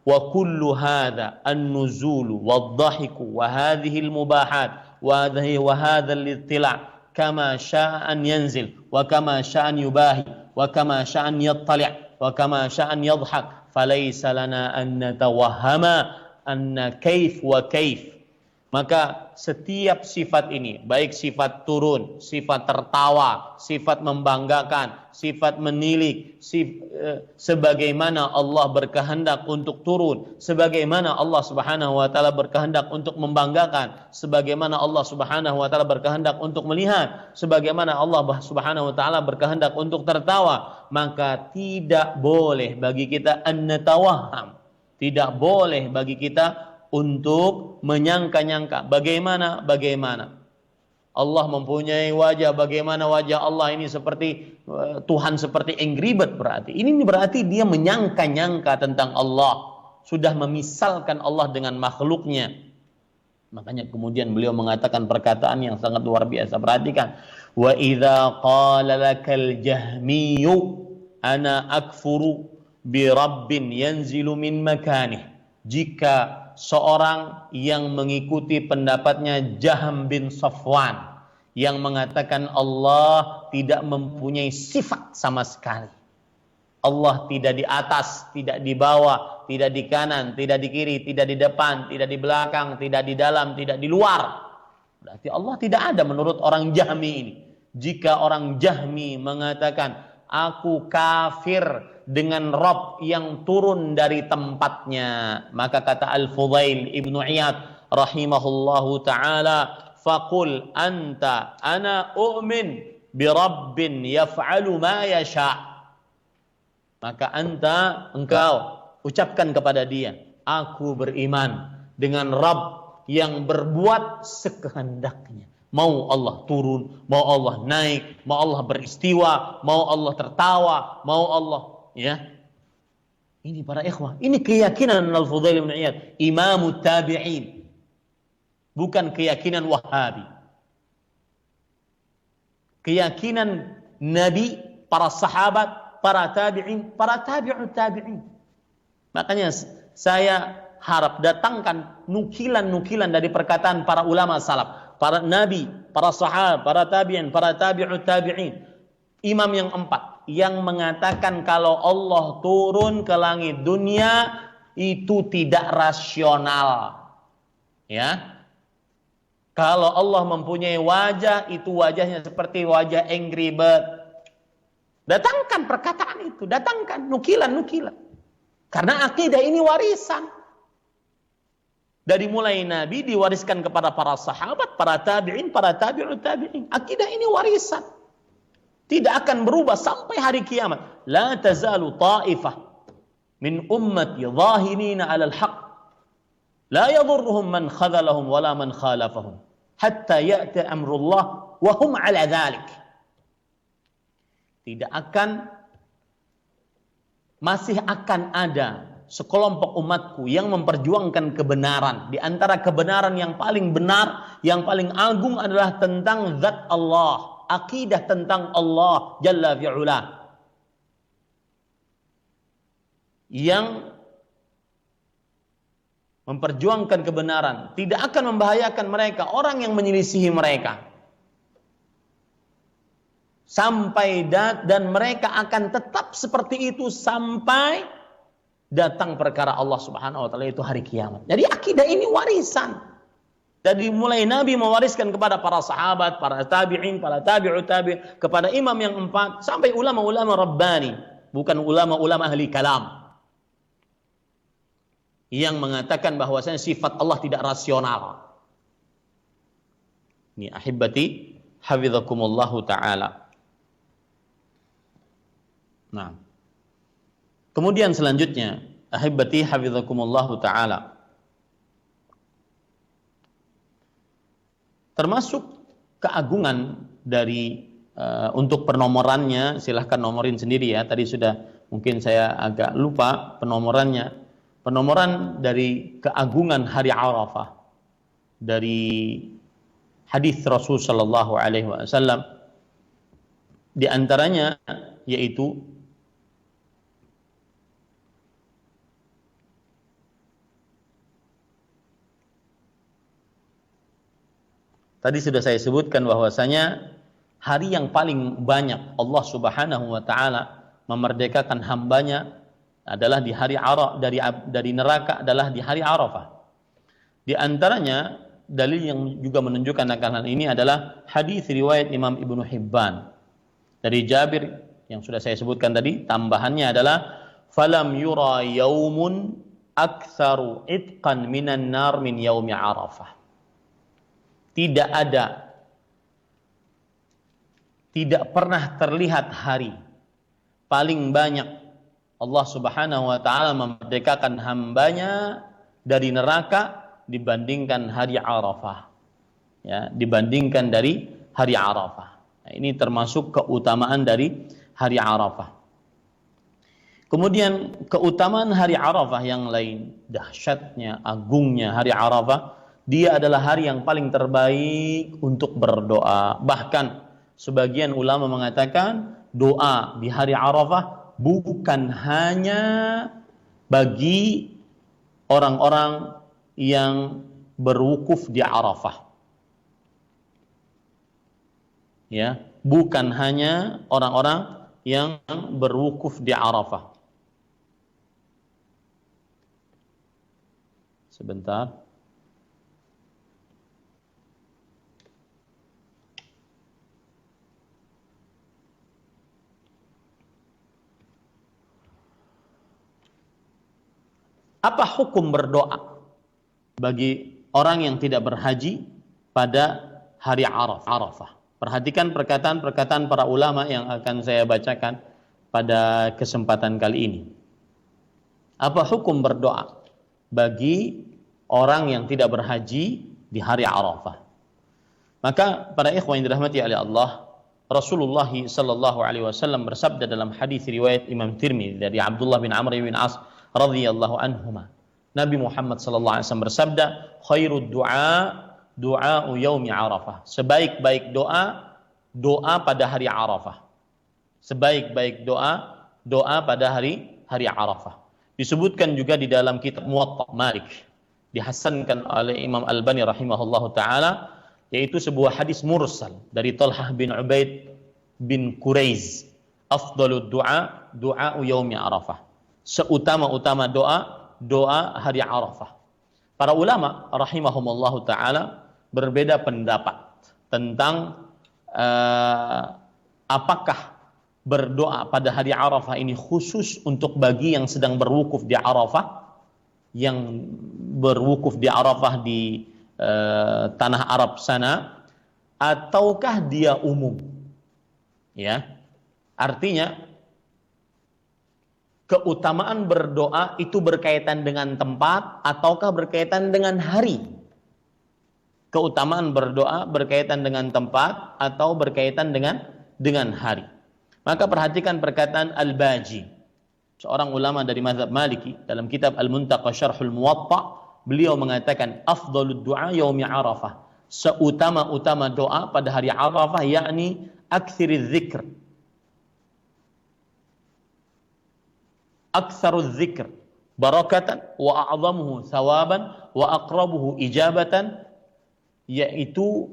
Wa kullu hadha an-nuzulu wad-dhahiku wa hadhihi al-mubahat wa hadha al-ittila' kama syaa an yanzil wa kama syaa an yubahi wa kama syaa an yattali' wa kama syaa an yadhhak falaysa lana an natawahhama anna kaif wa kaif. Maka setiap sifat ini, baik sifat turun, sifat tertawa, sifat membanggakan, sifat menilik, sebagaimana Allah berkehendak untuk turun, sebagaimana Allah Subhanahu wa taala berkehendak untuk membanggakan, sebagaimana Allah Subhanahu wa taala berkehendak untuk melihat, sebagaimana Allah Subhanahu wa taala berkehendak untuk tertawa, maka tidak boleh bagi kita an-natawahham, tidak boleh bagi kita untuk menyangka-nyangka bagaimana Allah mempunyai wajah, bagaimana wajah Allah ini seperti Tuhan seperti Angry Bird. Berarti ini berarti dia menyangka-nyangka tentang Allah, sudah memisalkan Allah dengan makhluknya. Makanya kemudian beliau mengatakan perkataan yang sangat luar biasa. Perhatikan, wa idza qala lakal jahmiyyu ana akfuru bi rabbin yanzilu min makanih. Jika seorang yang mengikuti pendapatnya Jahm bin Safwan yang mengatakan Allah tidak mempunyai sifat sama sekali, Allah tidak di atas, tidak di bawah, tidak di kanan, tidak di kiri, tidak di depan, tidak di belakang, tidak di dalam, tidak di luar, berarti Allah tidak ada menurut orang Jahmi ini. Jika orang Jahmi mengatakan aku kafir dengan Rabb yang turun dari tempatnya, maka kata Al-Fudail Ibnu Iyad rahimahullahu ta'ala, faqul anta ana u'min bi Rabbin yaf'alu ma yasha'. Maka engkau ucapkan kepada dia, aku beriman dengan Rabb yang berbuat sekehendaknya. Mau Allah turun, mau Allah naik, mau Allah beristiwa, mau Allah tertawa, mau Allah, ya. Ini para ikhwah, ini keyakinan Al-Fudail bin Iyad, Imam Tabi'in, bukan keyakinan Wahabi. Keyakinan Nabi, para sahabat, para tabi'in, para tabi'ut tabi'in. Makanya saya harap datangkan nukilan-nukilan dari perkataan para ulama salaf, para nabi, para sahabat, para tabi'in, para tabi'ut tabi'in. Imam yang 4 yang mengatakan kalau Allah turun ke langit dunia itu tidak rasional. Ya. Kalau Allah mempunyai wajah, itu wajahnya seperti wajah Angry Bird. Datangkan perkataan itu, datangkan nukilan-nukilan. Karena akidah ini warisan. Dari mulai Nabi diwariskan kepada para sahabat, para tabi'in, para tabi'ut tabi'in. Akidah ini warisan. Tidak akan berubah sampai hari kiamat. La tazalu ta'ifah min ummati zahirina 'alal haqq. La yadhurruhum man khadhalahum wala man khalafahum hatta ya'ti amrullah wa hum 'ala dhalik. Masih akan ada sekelompok umatku yang memperjuangkan kebenaran. Di antara kebenaran yang paling benar, yang paling agung adalah tentang zat Allah, akidah tentang Allah Jalla fi'ula, yang memperjuangkan kebenaran, tidak akan membahayakan mereka orang yang menyelisihi mereka. Sampai dan mereka akan tetap seperti itu sampai datang perkara Allah Subhanahu wa taala, itu hari kiamat. Jadi akidah ini warisan. Dari mulai Nabi mewariskan kepada para sahabat, para tabi'in, para tabi'ut tabi'in, kepada imam yang 4 sampai ulama-ulama rabbani, bukan ulama-ulama ahli kalam yang mengatakan bahwasanya sifat Allah tidak rasional. Ini ahibbati hafizakumullahu taala. Nah, kemudian selanjutnya, ahibbati hafizakumullahu ta'ala, termasuk keagungan dari untuk penomorannya, silahkan nomorin sendiri ya. Tadi sudah mungkin saya agak lupa penomorannya. Penomoran dari keagungan hari Arafah dari hadis Rasul sallallahu alaihi wasallam, di antaranya yaitu Tadi sudah saya sebutkan bahwasanya hari yang paling banyak Allah Subhanahu wa taala memerdekakan hambanya adalah di hari Arafah, dari neraka adalah di hari Arafah. Di antaranya dalil yang juga menunjukkan akan hal ini adalah hadis riwayat Imam Ibnu Hibban dari Jabir yang sudah saya sebutkan tadi. Tambahannya adalah falam yura yaumun aktsaru itqan minan nar min yaumi Arafah. Tidak pernah terlihat hari paling banyak Allah Subhanahu wa taala memerdekakan hambanya dari neraka dibandingkan hari Arafah. Ya, dibandingkan dari hari Arafah. Nah, ini termasuk keutamaan dari hari Arafah. Kemudian keutamaan hari Arafah yang lain, dahsyatnya, agungnya hari Arafah, dia adalah hari yang paling terbaik untuk berdoa. Bahkan sebagian ulama mengatakan doa di hari Arafah bukan hanya bagi orang-orang yang berwukuf di Arafah. Ya, bukan hanya orang-orang yang berwukuf di Arafah. Sebentar. Apa hukum berdoa bagi orang yang tidak berhaji pada hari Arafah? Perhatikan perkataan-perkataan para ulama yang akan saya bacakan pada kesempatan kali ini. Apa hukum berdoa bagi orang yang tidak berhaji di hari Arafah? Maka para ikhwan yang dirahmati oleh Allah, Rasulullah sallallahu alaihi wasallam bersabda dalam hadis riwayat Imam Tirmidzi dari Abdullah bin Amr bin As radhiyallahu anhuma. Nabi Muhammad sallallahu alaihi wasallam bersabda, khairud du'a du'a'u yaumi Arafah. Sebaik-baik doa, doa pada hari Arafah. Sebaik-baik doa, doa pada hari Arafah. Disebutkan juga di dalam kitab Muwatta Malik, dihasankan oleh Imam Albani rahimahullahu taala, yaitu sebuah hadis mursal dari Talhah bin Ubaid bin Quraiz, afdalud du'a du'a'u yaumi Arafah. Seutama-utama doa, doa hari Arafah. Para ulama rahimahumullahu taala berbeda pendapat tentang apakah berdoa pada hari Arafah ini khusus untuk bagi yang sedang berwukuf di Arafah, yang berwukuf di Arafah di tanah Arab sana, ataukah dia umum? Ya, artinya keutamaan berdoa itu berkaitan dengan tempat ataukah berkaitan dengan hari? Keutamaan berdoa berkaitan dengan tempat atau berkaitan dengan hari. Maka perhatikan perkataan Al-Baji, seorang ulama dari mazhab Maliki, dalam kitab Al-Muntaqa Syarhul Muwatta, beliau mengatakan afdhalud du'a yaumi Arafah. Seutama-utama doa pada hari Arafah, yakni aktsiriz zikr. Aktsaruz zikr barakatan wa a'zamuhu thawaban wa aqrabuhu ijabatan, yaitu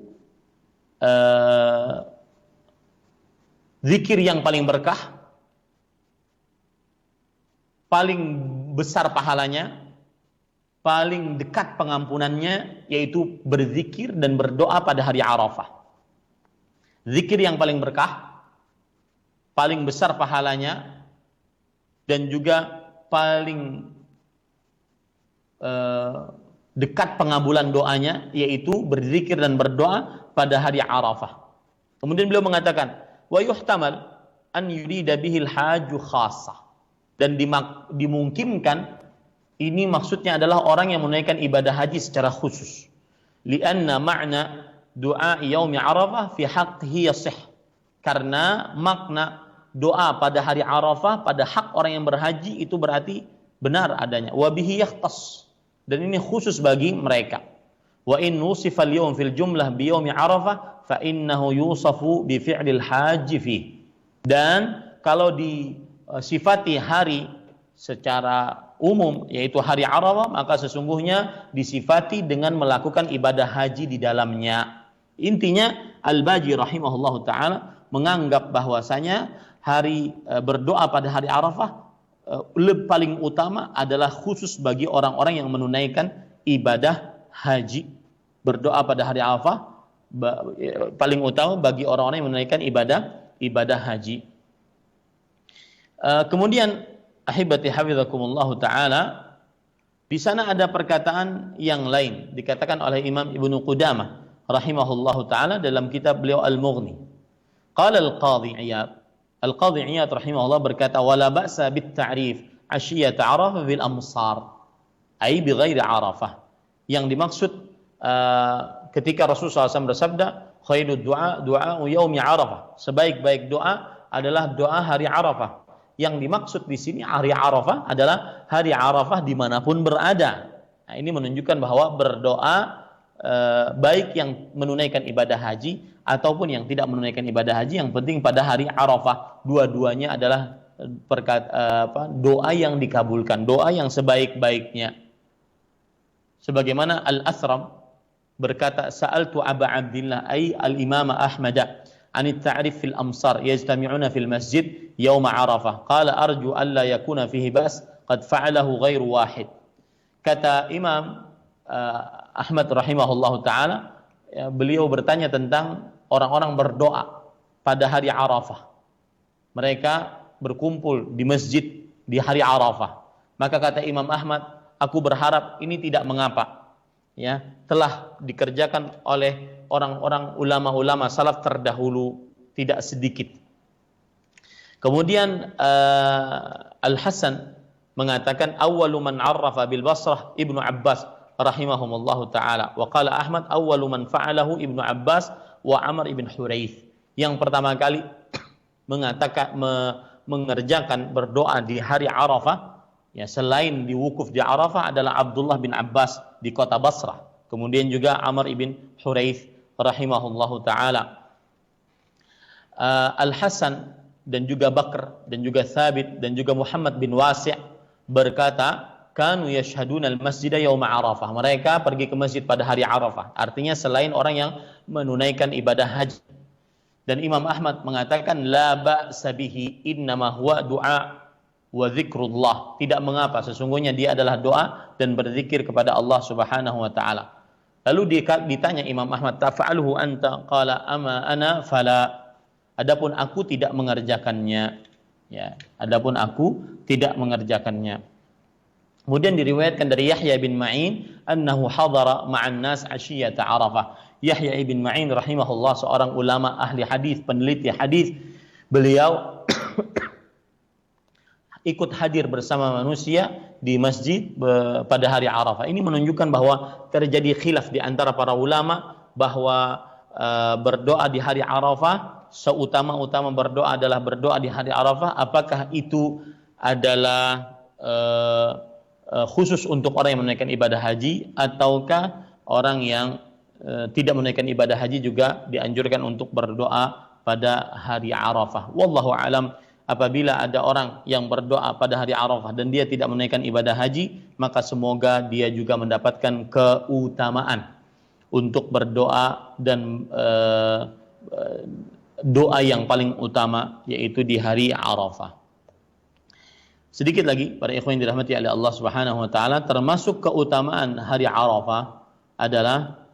zikir yang paling berkah, paling besar pahalanya, paling dekat pengampunannya, yaitu berzikir dan berdoa pada hari Arafah. Zikir yang paling berkah, paling besar pahalanya, dan juga paling dekat pengabulan doanya, yaitu berzikir dan berdoa pada hari Arafah. Kemudian beliau mengatakan, wa yuhtamal an yurida bihil haju khassah, dan dimungkinkan ini maksudnya adalah orang yang menunaikan ibadah haji secara khusus. Lianna ma'na du'a yaumi Arafah fi haqqihi yasih, karena makna doa pada hari Arafah pada hak orang yang berhaji itu berarti benar adanya. Wa bihi yakhtas, dan ini khusus bagi mereka. Wa in nusifa al-yawm fil jumlah bi yaumi Arafah fa innahu yusafu bi fi'lil haji fi. Dan kalau disifati hari secara umum yaitu hari Arafah, maka sesungguhnya disifati dengan melakukan ibadah haji di dalamnya. Intinya Al-Baji rahimahullahu taala menganggap bahwasanya hari berdoa pada hari Arafah paling utama adalah khusus bagi orang-orang yang menunaikan ibadah haji. Berdoa pada hari Arafah paling utama bagi orang-orang yang menunaikan ibadah haji. Kemudian ahibati hafizakumullah taala, di sana ada perkataan yang lain dikatakan oleh Imam Ibnu Qudamah rahimahullahu taala dalam kitab beliau Al-Mughni. Qala Al-Qadhi Iyad rahimahullah berkata, wala ba'sa bit ta'rif ashiyat Arafah bil amsar, ai bi ghairi Arafah. Yang dimaksud ketika Rasulullah SAW bersabda, khairud du'a yaumi Arafah, sebaik-baik doa adalah doa hari Arafah. Yang dimaksud di sini hari Arafah adalah hari Arafah dimanapun berada. Nah, ini menunjukkan bahwa berdoa baik yang menunaikan ibadah haji ataupun yang tidak menunaikan ibadah haji, yang penting pada hari Arafah dua-duanya adalah doa yang dikabulkan, doa yang sebaik-baiknya. Sebagaimana Al-Athram berkata, sa'altu Aba Abdillah ay al-Imam Ahmad an at-ta'rif fil amsar yajtami'una fil masjid yawm Arafah, qala arju alla yakuna fihi bas qad fa'alahu ghairu wahid. Kata Imam Ahmad rahimahullahu taala, beliau bertanya tentang orang-orang berdoa pada hari Arafah. Mereka berkumpul di masjid di hari Arafah. Maka kata Imam Ahmad, aku berharap ini tidak mengapa, ya, telah dikerjakan oleh orang-orang ulama-ulama salaf terdahulu tidak sedikit. Kemudian Al-Hasan mengatakan, awwalu man 'arrafa bil Basrah Ibnu Abbas rahimahumullahu taala, wa qala Ahmad awwalu man fa'alahu Ibnu Abbas wa Amr ibn Huraith. Yang pertama kali mengerjakan berdoa di hari Arafah, ya, selain di wukuf di Arafah adalah Abdullah bin Abbas di kota Basrah. Kemudian juga Amr ibn Huraith rahimahullahu taala. Al-Hasan dan juga Bakr dan juga Thabit dan juga Muhammad bin Wasi' berkata, kanu yashhaduna al-masjida yauma Arafah. Mereka pergi ke masjid pada hari Arafah. Artinya selain orang yang menunaikan ibadah haji. Dan Imam Ahmad mengatakan, la ba'sa bihi innama huwa du'a wa zikrullah. Tidak mengapa, sesungguhnya dia adalah doa dan berzikir kepada Allah Subhanahu wa taala. Lalu ditanya Imam Ahmad, tafa'aluhu anta? Qala ama ana fala. Adapun aku tidak mengerjakannya. Ya, adapun aku tidak mengerjakannya. Kemudian diriwayatkan dari Yahya bin Ma'in annahu hadara ma'an nas ashiyata Arafah. Yahya bin Ma'in rahimahullah seorang ulama ahli hadis, peneliti hadis. Beliau ikut hadir bersama manusia di masjid pada hari Arafah. Ini menunjukkan bahwa terjadi khilaf di antara para ulama bahwa berdoa di hari Arafah, seutama-utama berdoa adalah berdoa di hari Arafah. Apakah itu adalah khusus untuk orang yang menunaikan ibadah haji, ataukah orang yang tidak menunaikan ibadah haji juga dianjurkan untuk berdoa pada hari Arafah? Wallahu alam. Apabila ada orang yang berdoa pada hari Arafah dan dia tidak menunaikan ibadah haji, maka semoga dia juga mendapatkan keutamaan untuk berdoa dan doa yang paling utama, yaitu di hari Arafah. Sedikit lagi para ikhwan yang dirahmati oleh Allah Subhanahu wa taala, termasuk keutamaan hari Arafah adalah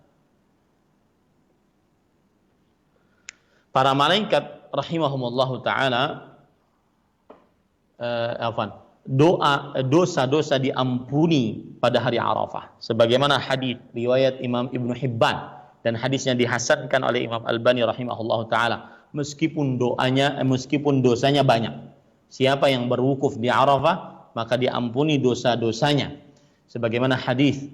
para malaikat rahimahumullahu taala dosa-dosa diampuni pada hari Arafah. Sebagaimana hadis riwayat Imam Ibnu Hibban dan hadisnya dihasankan oleh Imam Albani rahimahullahu taala, meskipun dosanya banyak. Siapa yang berwukuf di Arafah, maka diampuni dosa-dosanya. Sebagaimana hadis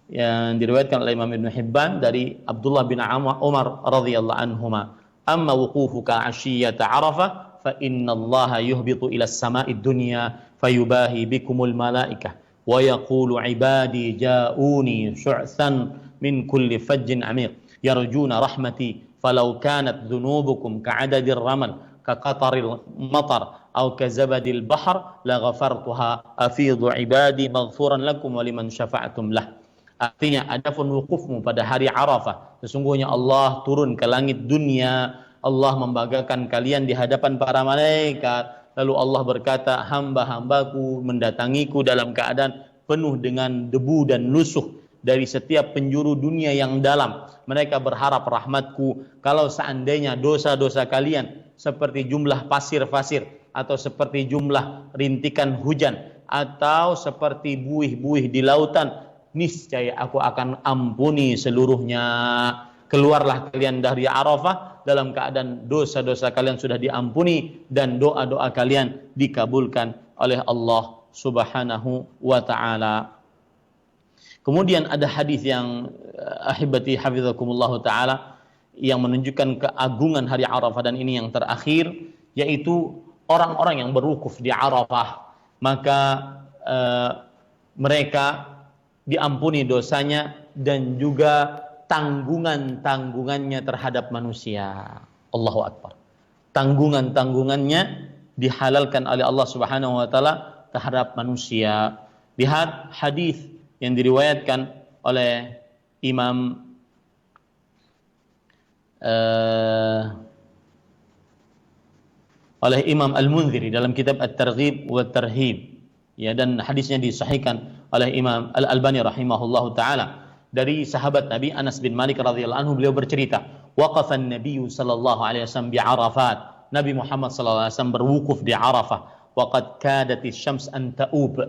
yang diriwayatkan oleh Imam Ibnu Hibban dari Abdullah bin Umar radhiyallahu anhuma, amma wuqufuka ashiyata Arafah fa inna Allah yuhbitu ila as-sama'i dunya fayubahi bikumul malaikah wa yaqulu ibadi ja'uni syu'than min kulli fajjin 'amiq yarjuna rahmati falau kanat dhunubukum ka'adadir ramal kaqataril matar aw kazabadil bahr la ghafartuha afidu ibadi maghfuran lakum wa liman syafa'tum lah. Artinya, adapun wukufmu pada hari Arafah, sesungguhnya Allah turun ke langit dunia, Allah membanggakan kalian di hadapan para malaikat, lalu Allah berkata, hamba-hambaku mendatangiku dalam keadaan penuh dengan debu dan lusuh dari setiap penjuru dunia yang dalam. Mereka berharap rahmatku. Kalau seandainya dosa-dosa kalian seperti jumlah pasir-pasir, atau seperti jumlah rintikan hujan, atau seperti buih-buih di lautan, niscaya aku akan ampuni seluruhnya. Keluarlah kalian dari Arafah dalam keadaan dosa-dosa kalian sudah diampuni dan doa-doa kalian dikabulkan oleh Allah Subhanahu wa taala. Kemudian ada hadis yang ahibati hafizakumullah taala yang menunjukkan keagungan hari Arafah, dan ini yang terakhir, yaitu orang-orang yang berwukuf di Arafah, maka mereka diampuni dosanya dan juga tanggungan-tanggungannya terhadap manusia. Allahu Akbar. Tanggungan-tanggungannya dihalalkan oleh Allah Subhanahu wa taala terhadap manusia. Lihat hadis yang diriwayatkan oleh Imam Al-Munziri dalam kitab At-Targhib wa Tarhib, ya, dan hadisnya disahihkan oleh Imam Al-Albani rahimahullahu taala dari sahabat Nabi Anas bin Malik radhiyallahu anhu. Beliau bercerita, waqafa an-nabiy sallallahu alaihi wasallam bi Arafat. Nabi Muhammad sallallahu alaihi wasallam berwukuf di Arafah. Waqad kadatis syams an ta'ub,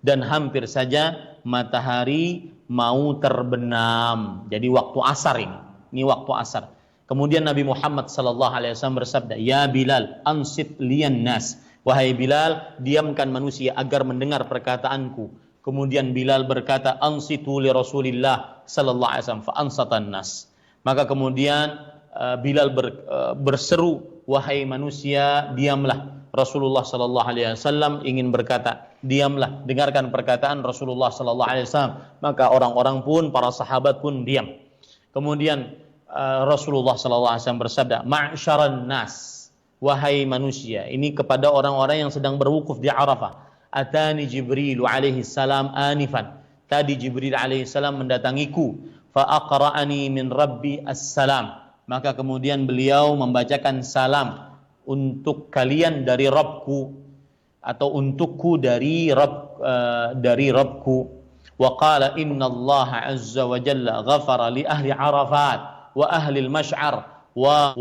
dan hampir saja matahari mau terbenam. Jadi waktu asar ini waktu asar. Kemudian Nabi Muhammad sallallahu alaihi wasallam bersabda, "Ya Bilal, ansit liyan nas." Wahai Bilal, diamkan manusia agar mendengar perkataanku. Kemudian Bilal berkata, "Ansitu li Rasulillah sallallahu alaihi wasallam fa ansatan nas." Maka kemudian Bilal berseru, "Wahai manusia, diamlah." Rasulullah sallallahu alaihi wasallam ingin berkata, "Diamlah, dengarkan perkataan Rasulullah sallallahu alaihi wasallam." Maka orang-orang pun, para sahabat pun diam. Kemudian Rasulullah sallallahu alaihi wasallam bersabda, "Ma'syaran nas." Wahai manusia, ini kepada orang-orang yang sedang berwukuf di Arafah. Atani Jibril alaihi salam anifan. Tadi Jibril alaihi salam mendatangiku, fa aqra'ani min Rabbi as-salam. Maka kemudian beliau membacakan salam untuk kalian dari Rabbku, atau untukku dari Rabbku. Wa qala inna Allah azza wa jalla ghafara li ahli Arafat wa ahli al-Mash'ar wa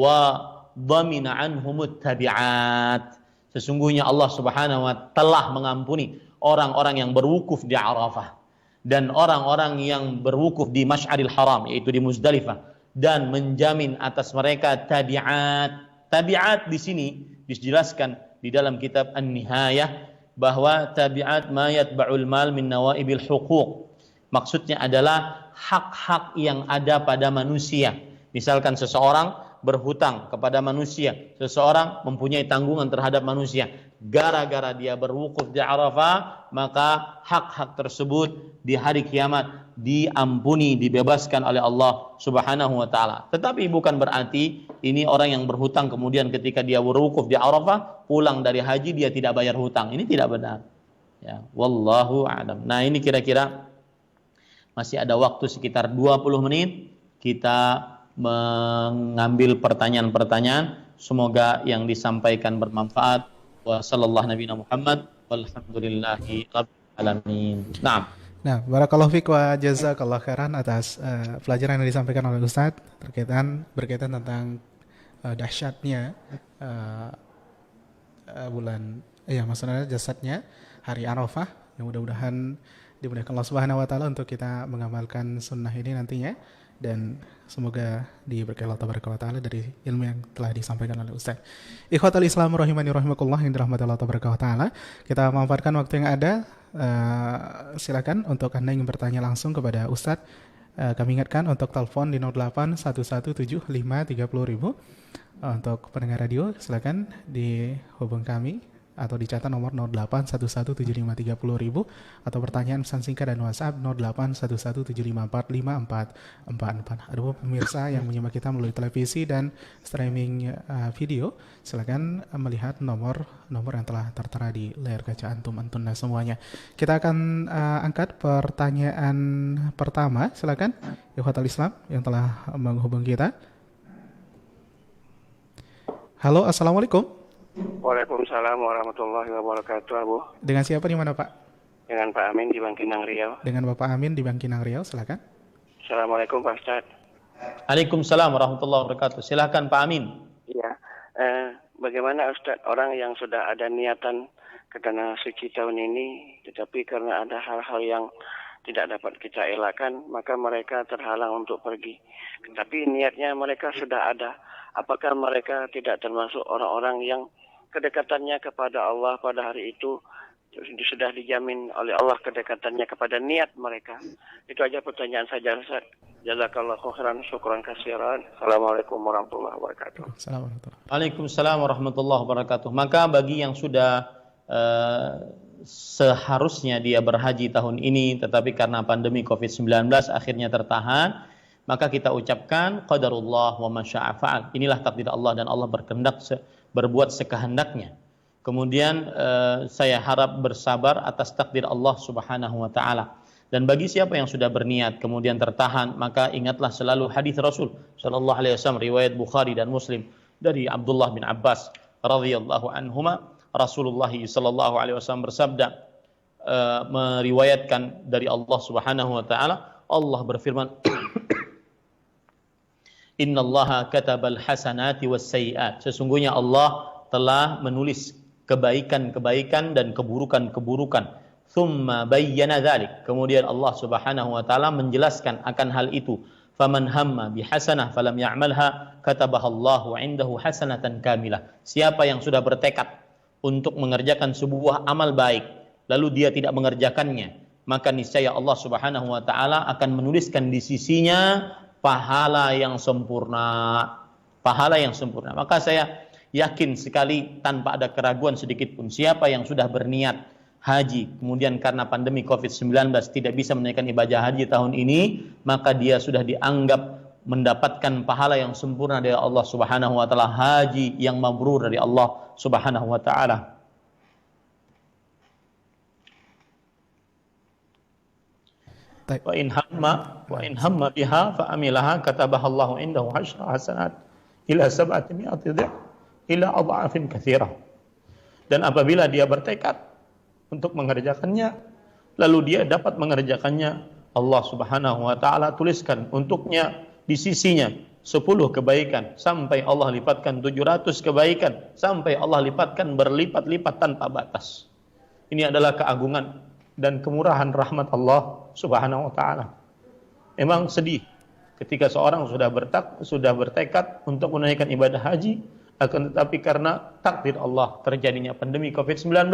dhamina anhumut tabi'at. Sesungguhnya Allah Subhanahu wa ta'ala telah mengampuni orang-orang yang berwukuf di Arafah dan orang-orang yang berwukuf di Masy'aril Haram, yaitu di Muzdalifah, dan menjamin atas mereka tabi'at. Tabi'at di sini dijelaskan di dalam kitab An-Nihayah bahwa tabi'at ma yatba'ul mal min nawaibil huquq. Maksudnya adalah hak-hak yang ada pada manusia. Misalkan seseorang berhutang kepada manusia, seseorang mempunyai tanggungan terhadap manusia, gara-gara dia berwukuf di Arafah, maka hak-hak tersebut di hari kiamat diampuni, dibebaskan oleh Allah Subhanahu wa taala. Tetapi bukan berarti ini orang yang berhutang kemudian ketika dia berwukuf di Arafah, pulang dari haji dia tidak bayar hutang. Ini tidak benar. Ya, wallahu a'lam. Nah, ini kira-kira masih ada waktu sekitar 20 menit kita mengambil pertanyaan-pertanyaan. Semoga yang disampaikan bermanfaat. Wa sallallahu nabiyana Muhammad walhamdulillahi rabbil alamin. Naam. Nah, barakallahu fiik wa jazakallahu khairan atas pelajaran yang disampaikan oleh Ustadz berkaitan tentang dahsyatnya maksudnya jasadnya hari Arafah. Yang mudah-mudahan dimudahkan Allah Subhanahu wa taala untuk kita mengamalkan sunnah ini nantinya, dan semoga diberkahi Allah Taala dari ilmu yang telah disampaikan oleh Ustaz. Ikhwatal Islam rahimani rahimakumullah yang dirahmati Allah Taala. Kita memanfaatkan waktu yang ada. Silakan untuk Anda yang ingin bertanya langsung kepada Ustaz. Kami ingatkan untuk telepon di 08117530.000. Untuk pendengar radio silakan dihubung kami atau dicatat nomor 08117530.000 atau pertanyaan pesan singkat dan WhatsApp 081175454444. Aduh pemirsa yang menyimak kita melalui televisi dan streaming video, silakan melihat nomor yang telah tertera di layar kaca antum dan semuanya. Kita akan angkat pertanyaan pertama, silakan ikhwatal Islam yang telah menghubungi kita. Halo, assalamualaikum. Waalaikumsalam warahmatullahi wabarakatuh, Abu. Dengan siapa di mana, Pak? Dengan Pak Amin di Bangkinang Riau. Dengan Bapak Amin di Bangkinang Riau, silakan. Assalamualaikum Pak Ustaz. Waalaikumsalam warahmatullahi wabarakatuh. Silakan Pak Amin. Iya. Bagaimana Ustaz orang yang sudah ada niatan ke tanah suci tahun ini, tetapi karena ada hal-hal yang tidak dapat kita elakkan, maka mereka terhalang untuk pergi. Tetapi niatnya mereka sudah ada. Apakah mereka tidak termasuk orang-orang yang kedekatannya kepada Allah pada hari itu sudah dijamin oleh Allah kedekatannya kepada niat mereka? Itu aja pertanyaan saja, Ustaz. Jazakallahu khairan, syukran katsiran. Assalamualaikum warahmatullahi wabarakatuh. Waalaikumsalam warahmatullahi wabarakatuh. Maka bagi yang sudah seharusnya dia berhaji tahun ini, tetapi karena pandemi COVID-19 akhirnya tertahan, maka kita ucapkan qadarullah wa ma syaa fa'al. Inilah takdir Allah dan Allah berkehendak berbuat sekehendaknya. Kemudian saya harap bersabar atas takdir Allah Subhanahu wa taala. Dan bagi siapa yang sudah berniat kemudian tertahan, maka ingatlah selalu hadis Rasul sallallahu alaihi wasallam riwayat Bukhari dan Muslim dari Abdullah bin Abbas radhiyallahu anhuma, Rasulullah sallallahu alaihi wasallam bersabda, meriwayatkan dari Allah Subhanahu wa taala, Allah berfirman, Innallaha katabal hasanati was sayyi'at. Sesungguhnya Allah telah menulis kebaikan-kebaikan dan keburukan-keburukan. Tsumma bayyana dzalik. Kemudian Allah Subhanahu wa taala menjelaskan akan hal itu. Faman hamma bihasanah falam ya'malha katabahallahu 'indahu hasanatan kamilah. Siapa yang sudah bertekad untuk mengerjakan sebuah amal baik lalu dia tidak mengerjakannya, maka niscaya Allah Subhanahu wa taala akan menuliskan di sisinya pahala yang sempurna. Pahala yang sempurna. Maka saya yakin sekali tanpa ada keraguan sedikit pun, siapa yang sudah berniat haji, kemudian karena pandemi COVID-19 tidak bisa menunaikan ibadah haji tahun ini, maka dia sudah dianggap mendapatkan pahala yang sempurna dari Allah Subhanahu wa taala, haji yang mabrur dari Allah Subhanahu wa taala. Wa in hamma biha fa amilaha katabahallahu indahu 10 hasanat ila 700 dhif ila adhafin katsirah. Dan apabila dia bertekad untuk mengerjakannya lalu dia dapat mengerjakannya, Allah Subhanahu wa taala tuliskan untuknya di sisinya 10 kebaikan sampai Allah lipatkan 700 kebaikan sampai Allah lipatkan berlipat-lipat tanpa batas. Ini adalah keagungan dan kemurahan rahmat Allah Subhanahu wa taala. Memang sedih ketika seorang sudah bertekad untuk menunaikan ibadah haji, akan tetapi karena takdir Allah terjadinya pandemi COVID-19,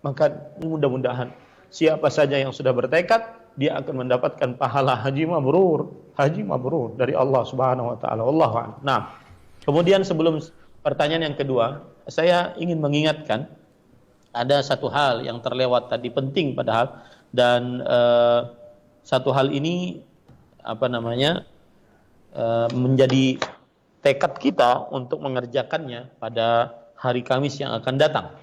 maka mudah-mudahan siapa saja yang sudah bertekad, dia akan mendapatkan pahala haji mabrur dari Allah Subhanahu wa taala. Wallahu a'lam. Nah, kemudian sebelum pertanyaan yang kedua, saya ingin mengingatkan ada satu hal yang terlewat tadi, penting padahal, dan satu hal ini menjadi tekad kita untuk mengerjakannya pada hari Kamis yang akan datang,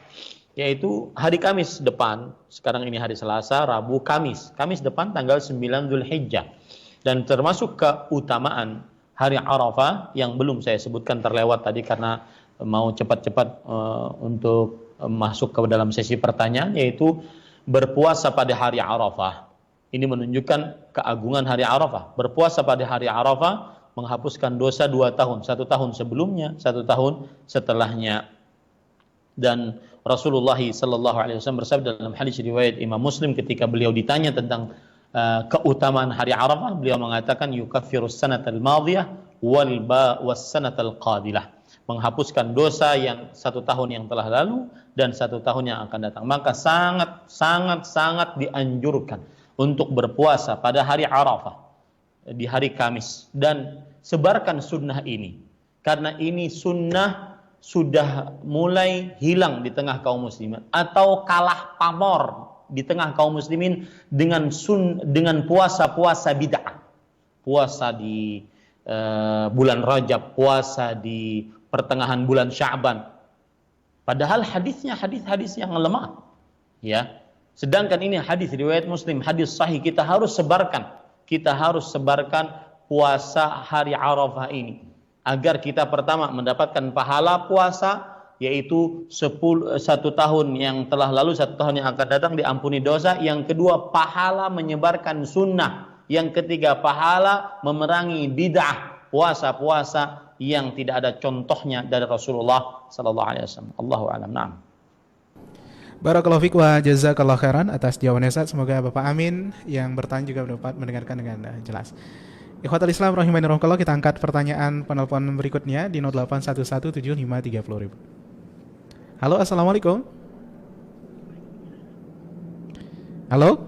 yaitu hari Kamis depan. Sekarang ini hari Selasa, Rabu, Kamis depan tanggal 9 Dzulhijjah, dan termasuk keutamaan hari Arafah yang belum saya sebutkan, terlewat tadi karena mau cepat-cepat untuk masuk ke dalam sesi pertanyaan, yaitu berpuasa pada hari Arafah. Ini menunjukkan keagungan hari Arafah. Berpuasa pada hari Arafah menghapuskan dosa 2 tahun, 1 tahun sebelumnya, 1 tahun setelahnya. Dan Rasulullah sallallahu alaihi wasallam bersabda dalam hadis riwayat Imam Muslim, ketika beliau ditanya tentang keutamaan hari Arafah, beliau mengatakan yukaffirus sanatal madhiyah was sanatal qadilah. Menghapuskan dosa yang 1 tahun yang telah lalu dan 1 tahun yang akan datang. Maka sangat dianjurkan untuk berpuasa pada hari Arafah, di hari Kamis, dan sebarkan sunnah ini, karena ini sunnah sudah mulai hilang di tengah kaum muslimin atau kalah pamor di tengah kaum muslimin dengan puasa-puasa bid'ah. Puasa di bulan Rajab, puasa di pertengahan bulan Sya'ban. Padahal hadisnya hadis-hadis yang lemah. Ya. Sedangkan ini hadis riwayat Muslim, hadis sahih, kita harus sebarkan. Kita harus sebarkan puasa hari Arafah ini agar kita pertama mendapatkan pahala puasa, yaitu 1 tahun yang telah lalu, 1 tahun yang akan datang diampuni dosa. Yang kedua, pahala menyebarkan sunnah. Yang ketiga, pahala memerangi bid'ah, puasa-puasa yang tidak ada contohnya dari Rasulullah sallallahu alaihi wasallam. Allahu a'lam. Na'am. Barakallahu fiik wa jazakallahu khairan atas jawabannya Ustaz. Semoga Bapak Amin yang bertanya juga dapat mendengarkan dengan jelas. Ikhwatul Islam rahimani rahimakumullah, kita angkat pertanyaan penelpon berikutnya di 08117530.000. Halo, assalamualaikum. Halo.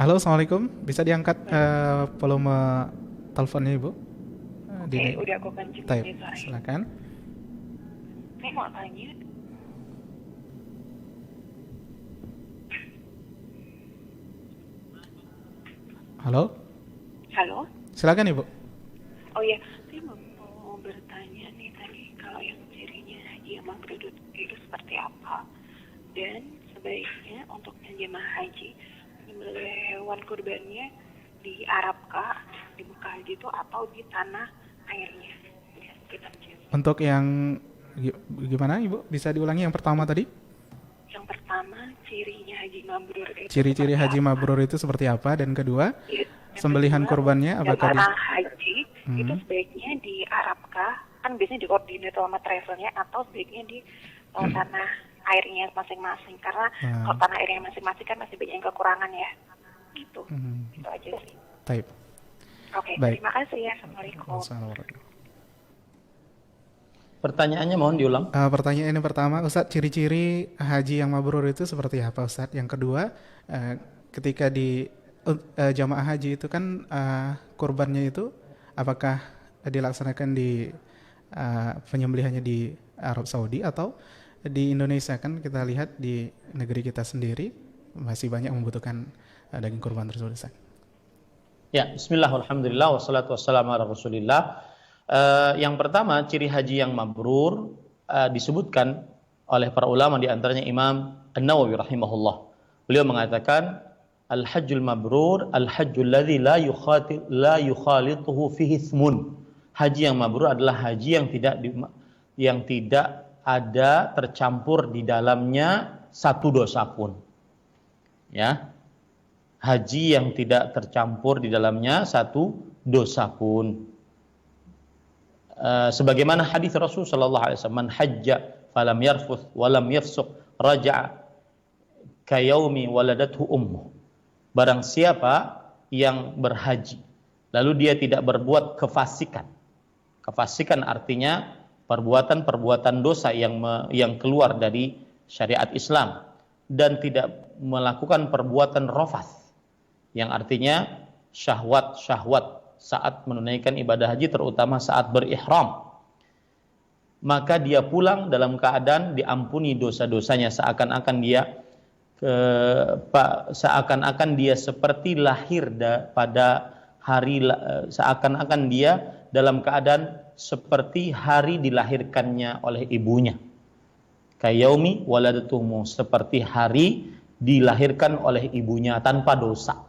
Halo, assalamualaikum. Bisa diangkat volume teleponnya Ibu? Oke, udah aku kencing. Silakan. Saya mau tanya. Halo. Halo. Silakan Ibu. Oh ya, saya mau bertanya nih tadi, kalau yang cirinya haji yang mabrur itu seperti apa? Dan sebaiknya untuk jemaah haji menyembelih hewan kurbannya di Arab kah, di Mekah gitu, atau di tanah airnya? Ya, kita Untuk yang gimana Ibu? Bisa diulangi yang pertama tadi? Yang pertama, cirinya haji mabrur itu. Ciri-ciri haji mabrur itu seperti apa? Dan kedua, Ya, sembelihan kurbannya apakah jemaah haji itu sebaiknya di Arab kah? Kan biasanya dikoordinir sama travelnya, atau sebaiknya di tanah airnya masing-masing, karena kalau tanah airnya masing-masing kan masih banyak yang kekurangan ya. Gitu. Itu aja sih. Taib. Oke, Baik. terima kasih ya. Assalamualaikum. Pertanyaannya mohon diulang. Pertanyaan yang pertama, Ustadz, ciri-ciri haji yang mabrur itu seperti apa, Ustadz? Yang kedua, ketika di jamaah haji itu kan kurbannya itu apakah dilaksanakan di penyembelihannya di Arab Saudi atau di Indonesia? Kan kita lihat di negeri kita sendiri masih banyak membutuhkan daging kurban tersebut, Ustadz. Ya, bismillah, alhamdulillah, wassalatu wassalamu ala rasulillah. Yang pertama, ciri haji yang mabrur disebutkan oleh para ulama, di antaranya Imam An-Nawawi rahimahullah. Beliau mengatakan, al-hajjul mabrur al-hajjul ladzi la yukhalituhu fihi ithmun. Haji yang mabrur adalah haji yang tidak ada tercampur di dalamnya satu dosa pun. Ya. Haji yang tidak tercampur di dalamnya satu dosa pun. Sebagaimana hadis Rasul sallallahu alaihi wasallam, man hajja falam yarfuth walam yafsuq raja'a kayaumi waladathu ummuh. Barang siapa yang berhaji lalu dia tidak berbuat kefasikan. Kefasikan artinya perbuatan-perbuatan dosa yang keluar dari syariat Islam, dan tidak melakukan perbuatan rafath, yang artinya syahwat-syahwat saat menunaikan ibadah haji, terutama saat berihram, maka dia pulang dalam keadaan diampuni dosa-dosanya, seakan-akan dia seperti lahir pada hari, seakan-akan dia dalam keadaan seperti hari dilahirkannya oleh ibunya. Kayaumi waladatuhum, seperti hari dilahirkan oleh ibunya tanpa dosa.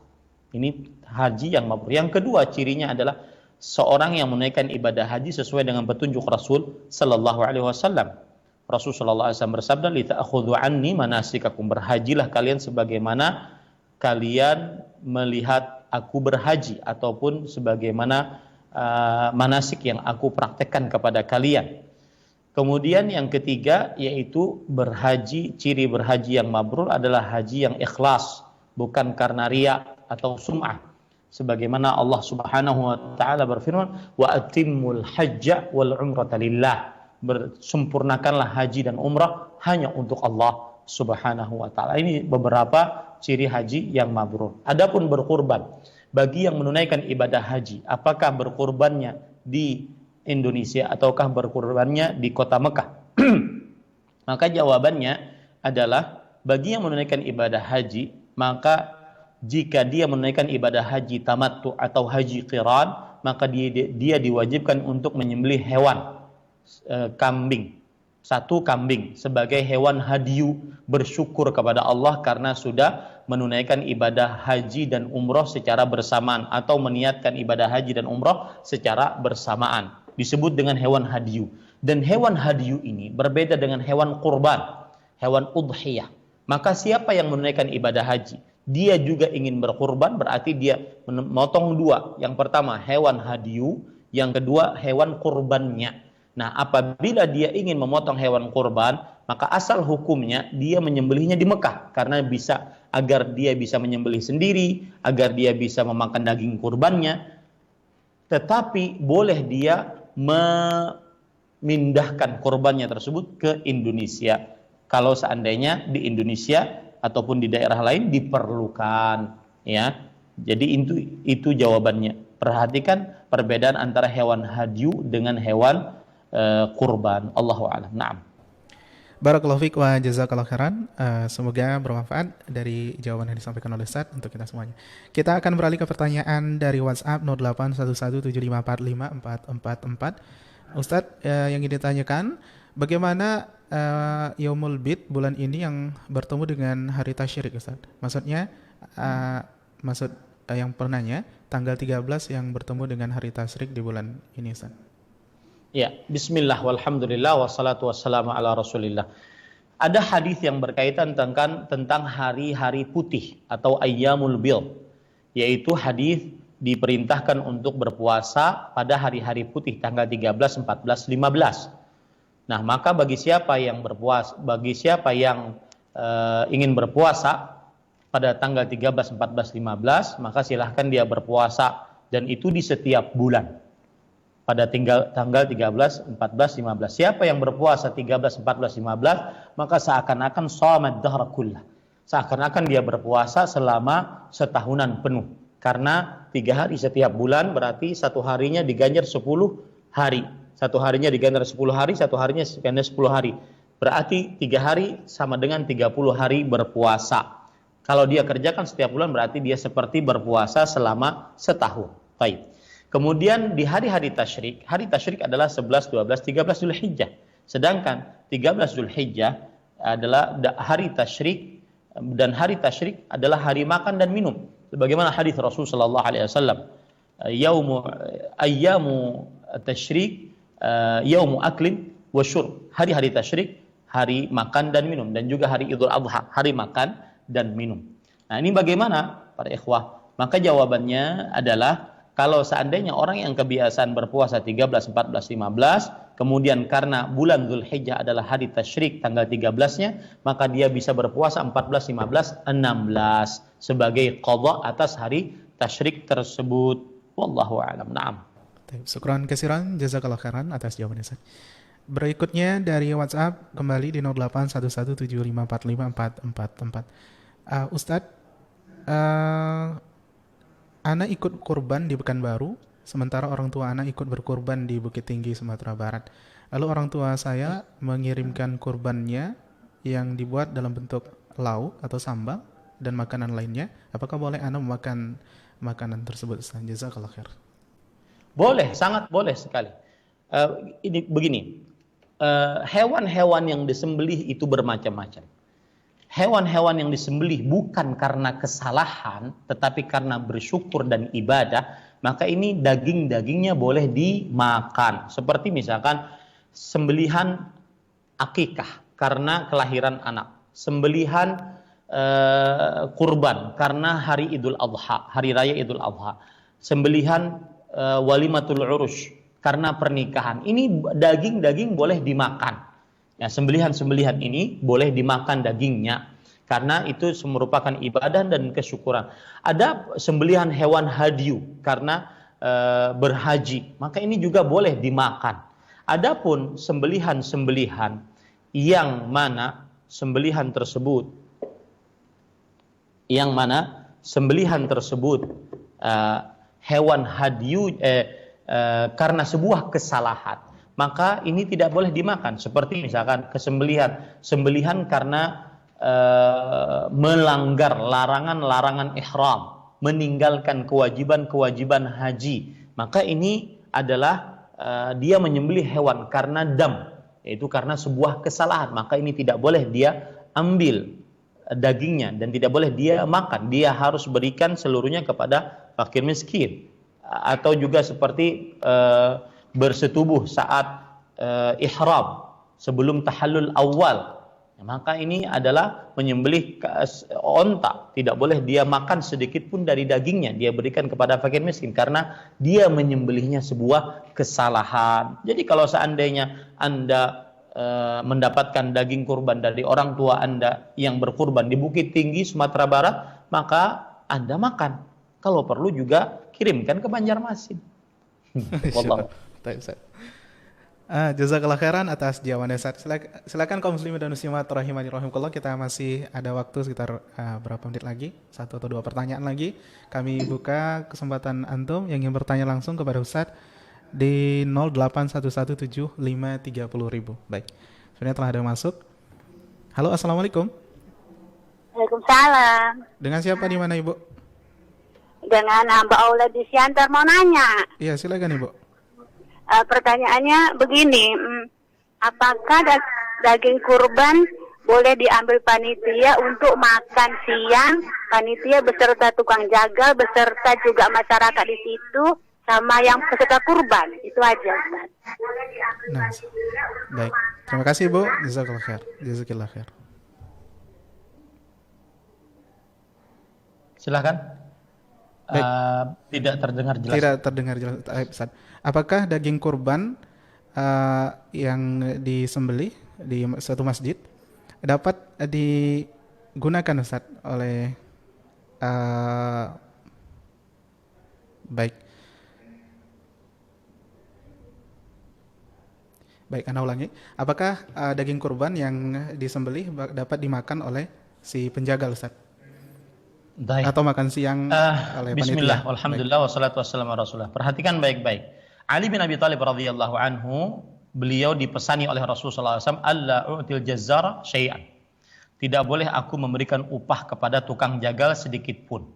Ini haji yang mabrur. Yang kedua, cirinya adalah seorang yang menunaikan ibadah haji sesuai dengan petunjuk Rasul sallallahu alaihi wasallam. Rasul sallallahu alaihi wasallam bersabda, "Li ta'khudhu anni manasikakum." Berhajilah kalian sebagaimana kalian melihat aku berhaji, ataupun sebagaimana manasik yang aku praktekkan kepada kalian. Kemudian yang ketiga, yaitu berhaji, ciri berhaji yang mabrur adalah haji yang ikhlas, bukan karena riya atau sum'ah. Sebagaimana Allah Subhanahu wa taala berfirman, "Wa atimmul hajja wal umrata lillah." Bersempurnakanlah haji dan umrah hanya untuk Allah Subhanahu wa taala. Ini beberapa ciri haji yang mabrur. Adapun berkurban, bagi yang menunaikan ibadah haji, apakah berkurbannya di Indonesia ataukah berkurbannya di kota Mekah? Maka jawabannya adalah bagi yang menunaikan ibadah haji, maka jika dia menunaikan ibadah haji tamattu atau haji qiran, maka dia diwajibkan untuk menyembelih hewan kambing, satu kambing sebagai hewan hadiyu, bersyukur kepada Allah karena sudah menunaikan ibadah haji dan umroh secara bersamaan atau meniatkan ibadah haji dan umroh secara bersamaan, disebut dengan hewan hadiyu. Dan hewan hadiyu ini berbeda dengan hewan kurban, hewan udhiyah. Maka siapa yang menunaikan ibadah haji, dia juga ingin berkurban, berarti dia memotong dua. Yang pertama hewan hadiyu, yang kedua hewan kurbannya. Nah, apabila dia ingin memotong hewan kurban, maka asal hukumnya dia menyembelihnya di Mekah, karena bisa, agar dia bisa menyembelih sendiri, agar dia bisa memakan daging kurbannya. Tetapi boleh dia memindahkan kurbannya tersebut ke Indonesia kalau seandainya di Indonesia ataupun di daerah lain diperlukan, ya. Jadi itu jawabannya. Perhatikan perbedaan antara hewan hadyu dengan hewan kurban. Allahu a'lam. Naam. Barakallahu fiik wa jazakallahu khairan. Semoga bermanfaat dari jawaban yang disampaikan oleh Ustaz untuk kita semuanya. Kita akan beralih ke pertanyaan dari WhatsApp 081175454444. Ustaz, yang ingin ditanyakan, bagaimana Yaumul Bid bulan ini yang bertemu dengan hari tasyrik, Ustaz? Maksudnya yang pernahnya tanggal 13 yang bertemu dengan hari tasyrik di bulan ini, Ustaz. Ya, bismillah walhamdulillah wassalatu wassalamu ala Rasulillah. Ada hadis yang berkaitan tentang hari-hari putih atau ayyamul bid, yaitu hadis diperintahkan untuk berpuasa pada hari-hari putih tanggal 13, 14, 15. Nah, maka bagi siapa yang ingin berpuasa pada tanggal 13, 14, 15, maka silahkan dia berpuasa, dan itu di setiap bulan. Pada tanggal 13, 14, 15. Siapa yang berpuasa 13, 14, 15, maka seakan-akan shamad dahra kullah. Seakan-akan dia berpuasa selama setahunan penuh. Karena 3 hari setiap bulan berarti satu harinya diganjar 10 hari. Satu harinya diganjar 10 hari, satu harinya diganjar 10 hari. Berarti 3 hari sama dengan 30 hari berpuasa. Kalau dia kerjakan setiap bulan berarti dia seperti berpuasa selama setahun. Baik. Kemudian di hari-hari tasyrik adalah 11, 12, 13 Zulhijjah. Sedangkan 13 Zulhijjah adalah hari tasyrik, dan hari tasyrik adalah hari makan dan minum. Sebagaimana hadis Rasul sallallahu alaihi wasallam, ayyamu tasyrik yaumu aklin wa syurb. Hari-hari tasyrik hari makan dan minum, dan juga hari Idul Adha, hari makan dan minum. Nah, ini bagaimana para ikhwah? Maka jawabannya adalah, kalau seandainya orang yang kebiasaan berpuasa 13, 14, 15, kemudian karena bulan Zulhijjah adalah hari tasyrik tanggal 13-nya, maka dia bisa berpuasa 14, 15, 16 sebagai qadha atas hari tasyrik tersebut. Wallahu a'lam. Naam. Syukran kasiran, jazakallahu khairan atas jawabannya, Ustaz. Berikutnya dari WhatsApp kembali di 081175454444. Ustaz, anak ikut kurban di Pekanbaru, sementara orang tua anak ikut berkurban di Bukit Tinggi, Sumatera Barat. Lalu orang tua saya mengirimkan kurbannya yang dibuat dalam bentuk lauk atau sambal dan makanan lainnya. Apakah boleh anak memakan makanan tersebut? Jazakallahu khair. Boleh, sangat boleh sekali. Ini begini, hewan-hewan yang disembelih itu bermacam-macam. Hewan-hewan yang disembelih bukan karena kesalahan, tetapi karena bersyukur dan ibadah, maka ini daging-dagingnya boleh dimakan. Seperti misalkan sembelihan akikah karena kelahiran anak, sembelihan kurban karena hari Idul Adha, hari raya Idul Adha, sembelihan walimatul urus karena pernikahan. Ini daging-daging boleh dimakan. Ya, sembelihan-sembelihan ini boleh dimakan dagingnya karena itu merupakan ibadah dan kesyukuran. Ada sembelihan hewan hadyu karena berhaji, maka ini juga boleh dimakan. Adapun sembelihan-sembelihan yang mana sembelihan tersebut hewan hadyu karena sebuah kesalahan, maka ini tidak boleh dimakan. Seperti misalkan sembelihan karena melanggar larangan-larangan ihram, meninggalkan kewajiban-kewajiban haji, maka ini adalah dia menyembelih hewan karena dam, yaitu karena sebuah kesalahan, maka ini tidak boleh dia ambil dagingnya dan tidak boleh dia makan, dia harus berikan seluruhnya kepada fakir miskin. Atau juga seperti bersetubuh saat ihram sebelum tahallul awal, maka ini adalah menyembelih onta, tidak boleh dia makan sedikit pun dari dagingnya, dia berikan kepada fakir miskin karena dia menyembelihnya sebuah kesalahan. Jadi kalau seandainya Anda mendapatkan daging kurban dari orang tua Anda yang berkurban di Bukit Tinggi Sumatera Barat, maka Anda makan. Kalau perlu juga kirimkan ke Banjarmasin. Wallahu. Jazakallah khairan atas jawabannya Ustaz. Silakan kaum muslimin dan muslimat rahimani rahimakumullah, kita masih ada waktu sekitar berapa menit lagi, 1 atau 2 pertanyaan lagi. Kami buka kesempatan antum yang ingin bertanya langsung kepada Ustaz di 08117530000. Baik, sebenarnya telah ada masuk. Halo, assalamualaikum. Waalaikumsalam. Dengan siapa di mana Ibu? Dengan Mbak Aula di Siantar, mau nanya. Iya, silakan Ibu. Pertanyaannya begini, apakah daging kurban boleh diambil panitia untuk makan siang, panitia beserta tukang jagal, beserta juga masyarakat di situ, sama yang peserta kurban? Itu aja, Ustaz. Nah, baik. Terima kasih Ibu. Jazakallah khair. Jazakallah khair. Silakan. Tidak terdengar jelas. Tidak terdengar jelas. Ustaz. Apakah daging kurban yang disembelih di suatu masjid dapat digunakan Ustaz oleh baik, Anda ulangi. Apakah daging kurban yang disembelih dapat dimakan oleh si penjaga Ustaz? Baik. Atau makan siang oleh panitia? Bismillah, alhamdulillah, wassalatu wassalamu ala rasulullah. Perhatikan baik-baik. Ali bin Abi Thalib radhiyallahu anhu, beliau dipesani oleh Rasulullah SAW, alla u'til jazzara syai'an. Tidak boleh aku memberikan upah kepada tukang jagal sedikit pun.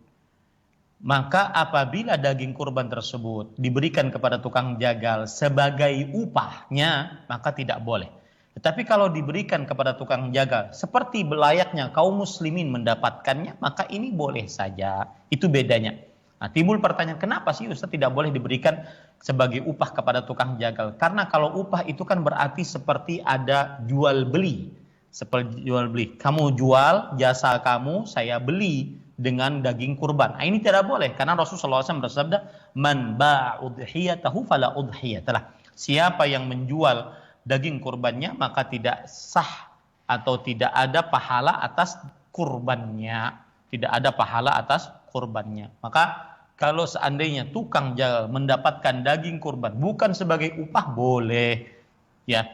Maka apabila daging kurban tersebut diberikan kepada tukang jagal sebagai upahnya, maka tidak boleh. Tetapi kalau diberikan kepada tukang jagal seperti belayaknya kaum muslimin mendapatkannya, maka ini boleh saja. Itu bedanya. Nah, timbul pertanyaan, kenapa sih Ustaz tidak boleh diberikan sebagai upah kepada tukang jagal? Karena kalau upah itu kan berarti seperti ada jual beli. Seperti jual beli. Kamu jual jasa kamu, saya beli dengan daging kurban. Nah, ini tidak boleh karena Rasulullah SAW bersabda, "Man ba'a udhiyatahu fala udhiyatalah." Siapa yang menjual daging kurbannya maka tidak sah atau tidak ada pahala atas kurbannya. Tidak ada pahala atas kurbannya. Maka kalau seandainya tukang jagal mendapatkan daging kurban bukan sebagai upah, boleh, ya,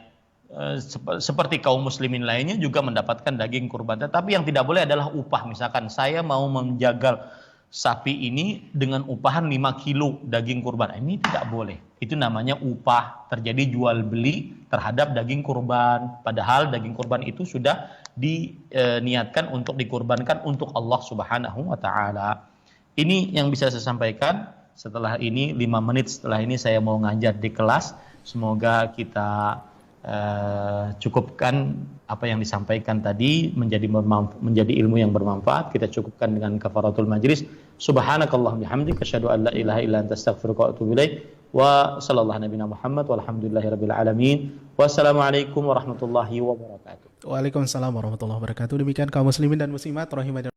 seperti kaum muslimin lainnya juga mendapatkan daging kurban. Tetapi yang tidak boleh adalah upah. Misalkan saya mau menjagal sapi ini dengan upahan 5 kilo daging kurban, ini tidak boleh. Itu namanya upah, terjadi jual beli terhadap daging kurban. Padahal daging kurban itu sudah diniatkan untuk dikurbankan untuk Allah Subhanahu wa taala. Ini yang bisa saya sampaikan. Setelah ini 5 menit setelah ini saya mau ngajar di kelas. Semoga kita cukupkan apa yang disampaikan tadi menjadi ilmu yang bermanfaat. Kita cukupkan dengan kafaratul majlis. Subhanakallah bihamdika asyhadu an la ilaha illa anta astaghfiruka wa atubu ilaik. Wa sallallahu nabiyana Muhammad walhamdulillahirabbil alamin. Wassalamualaikum warahmatullahi wabarakatuh. Waalaikumsalam warahmatullahi wabarakatuh. Demikian kaum muslimin dan muslimat rahimani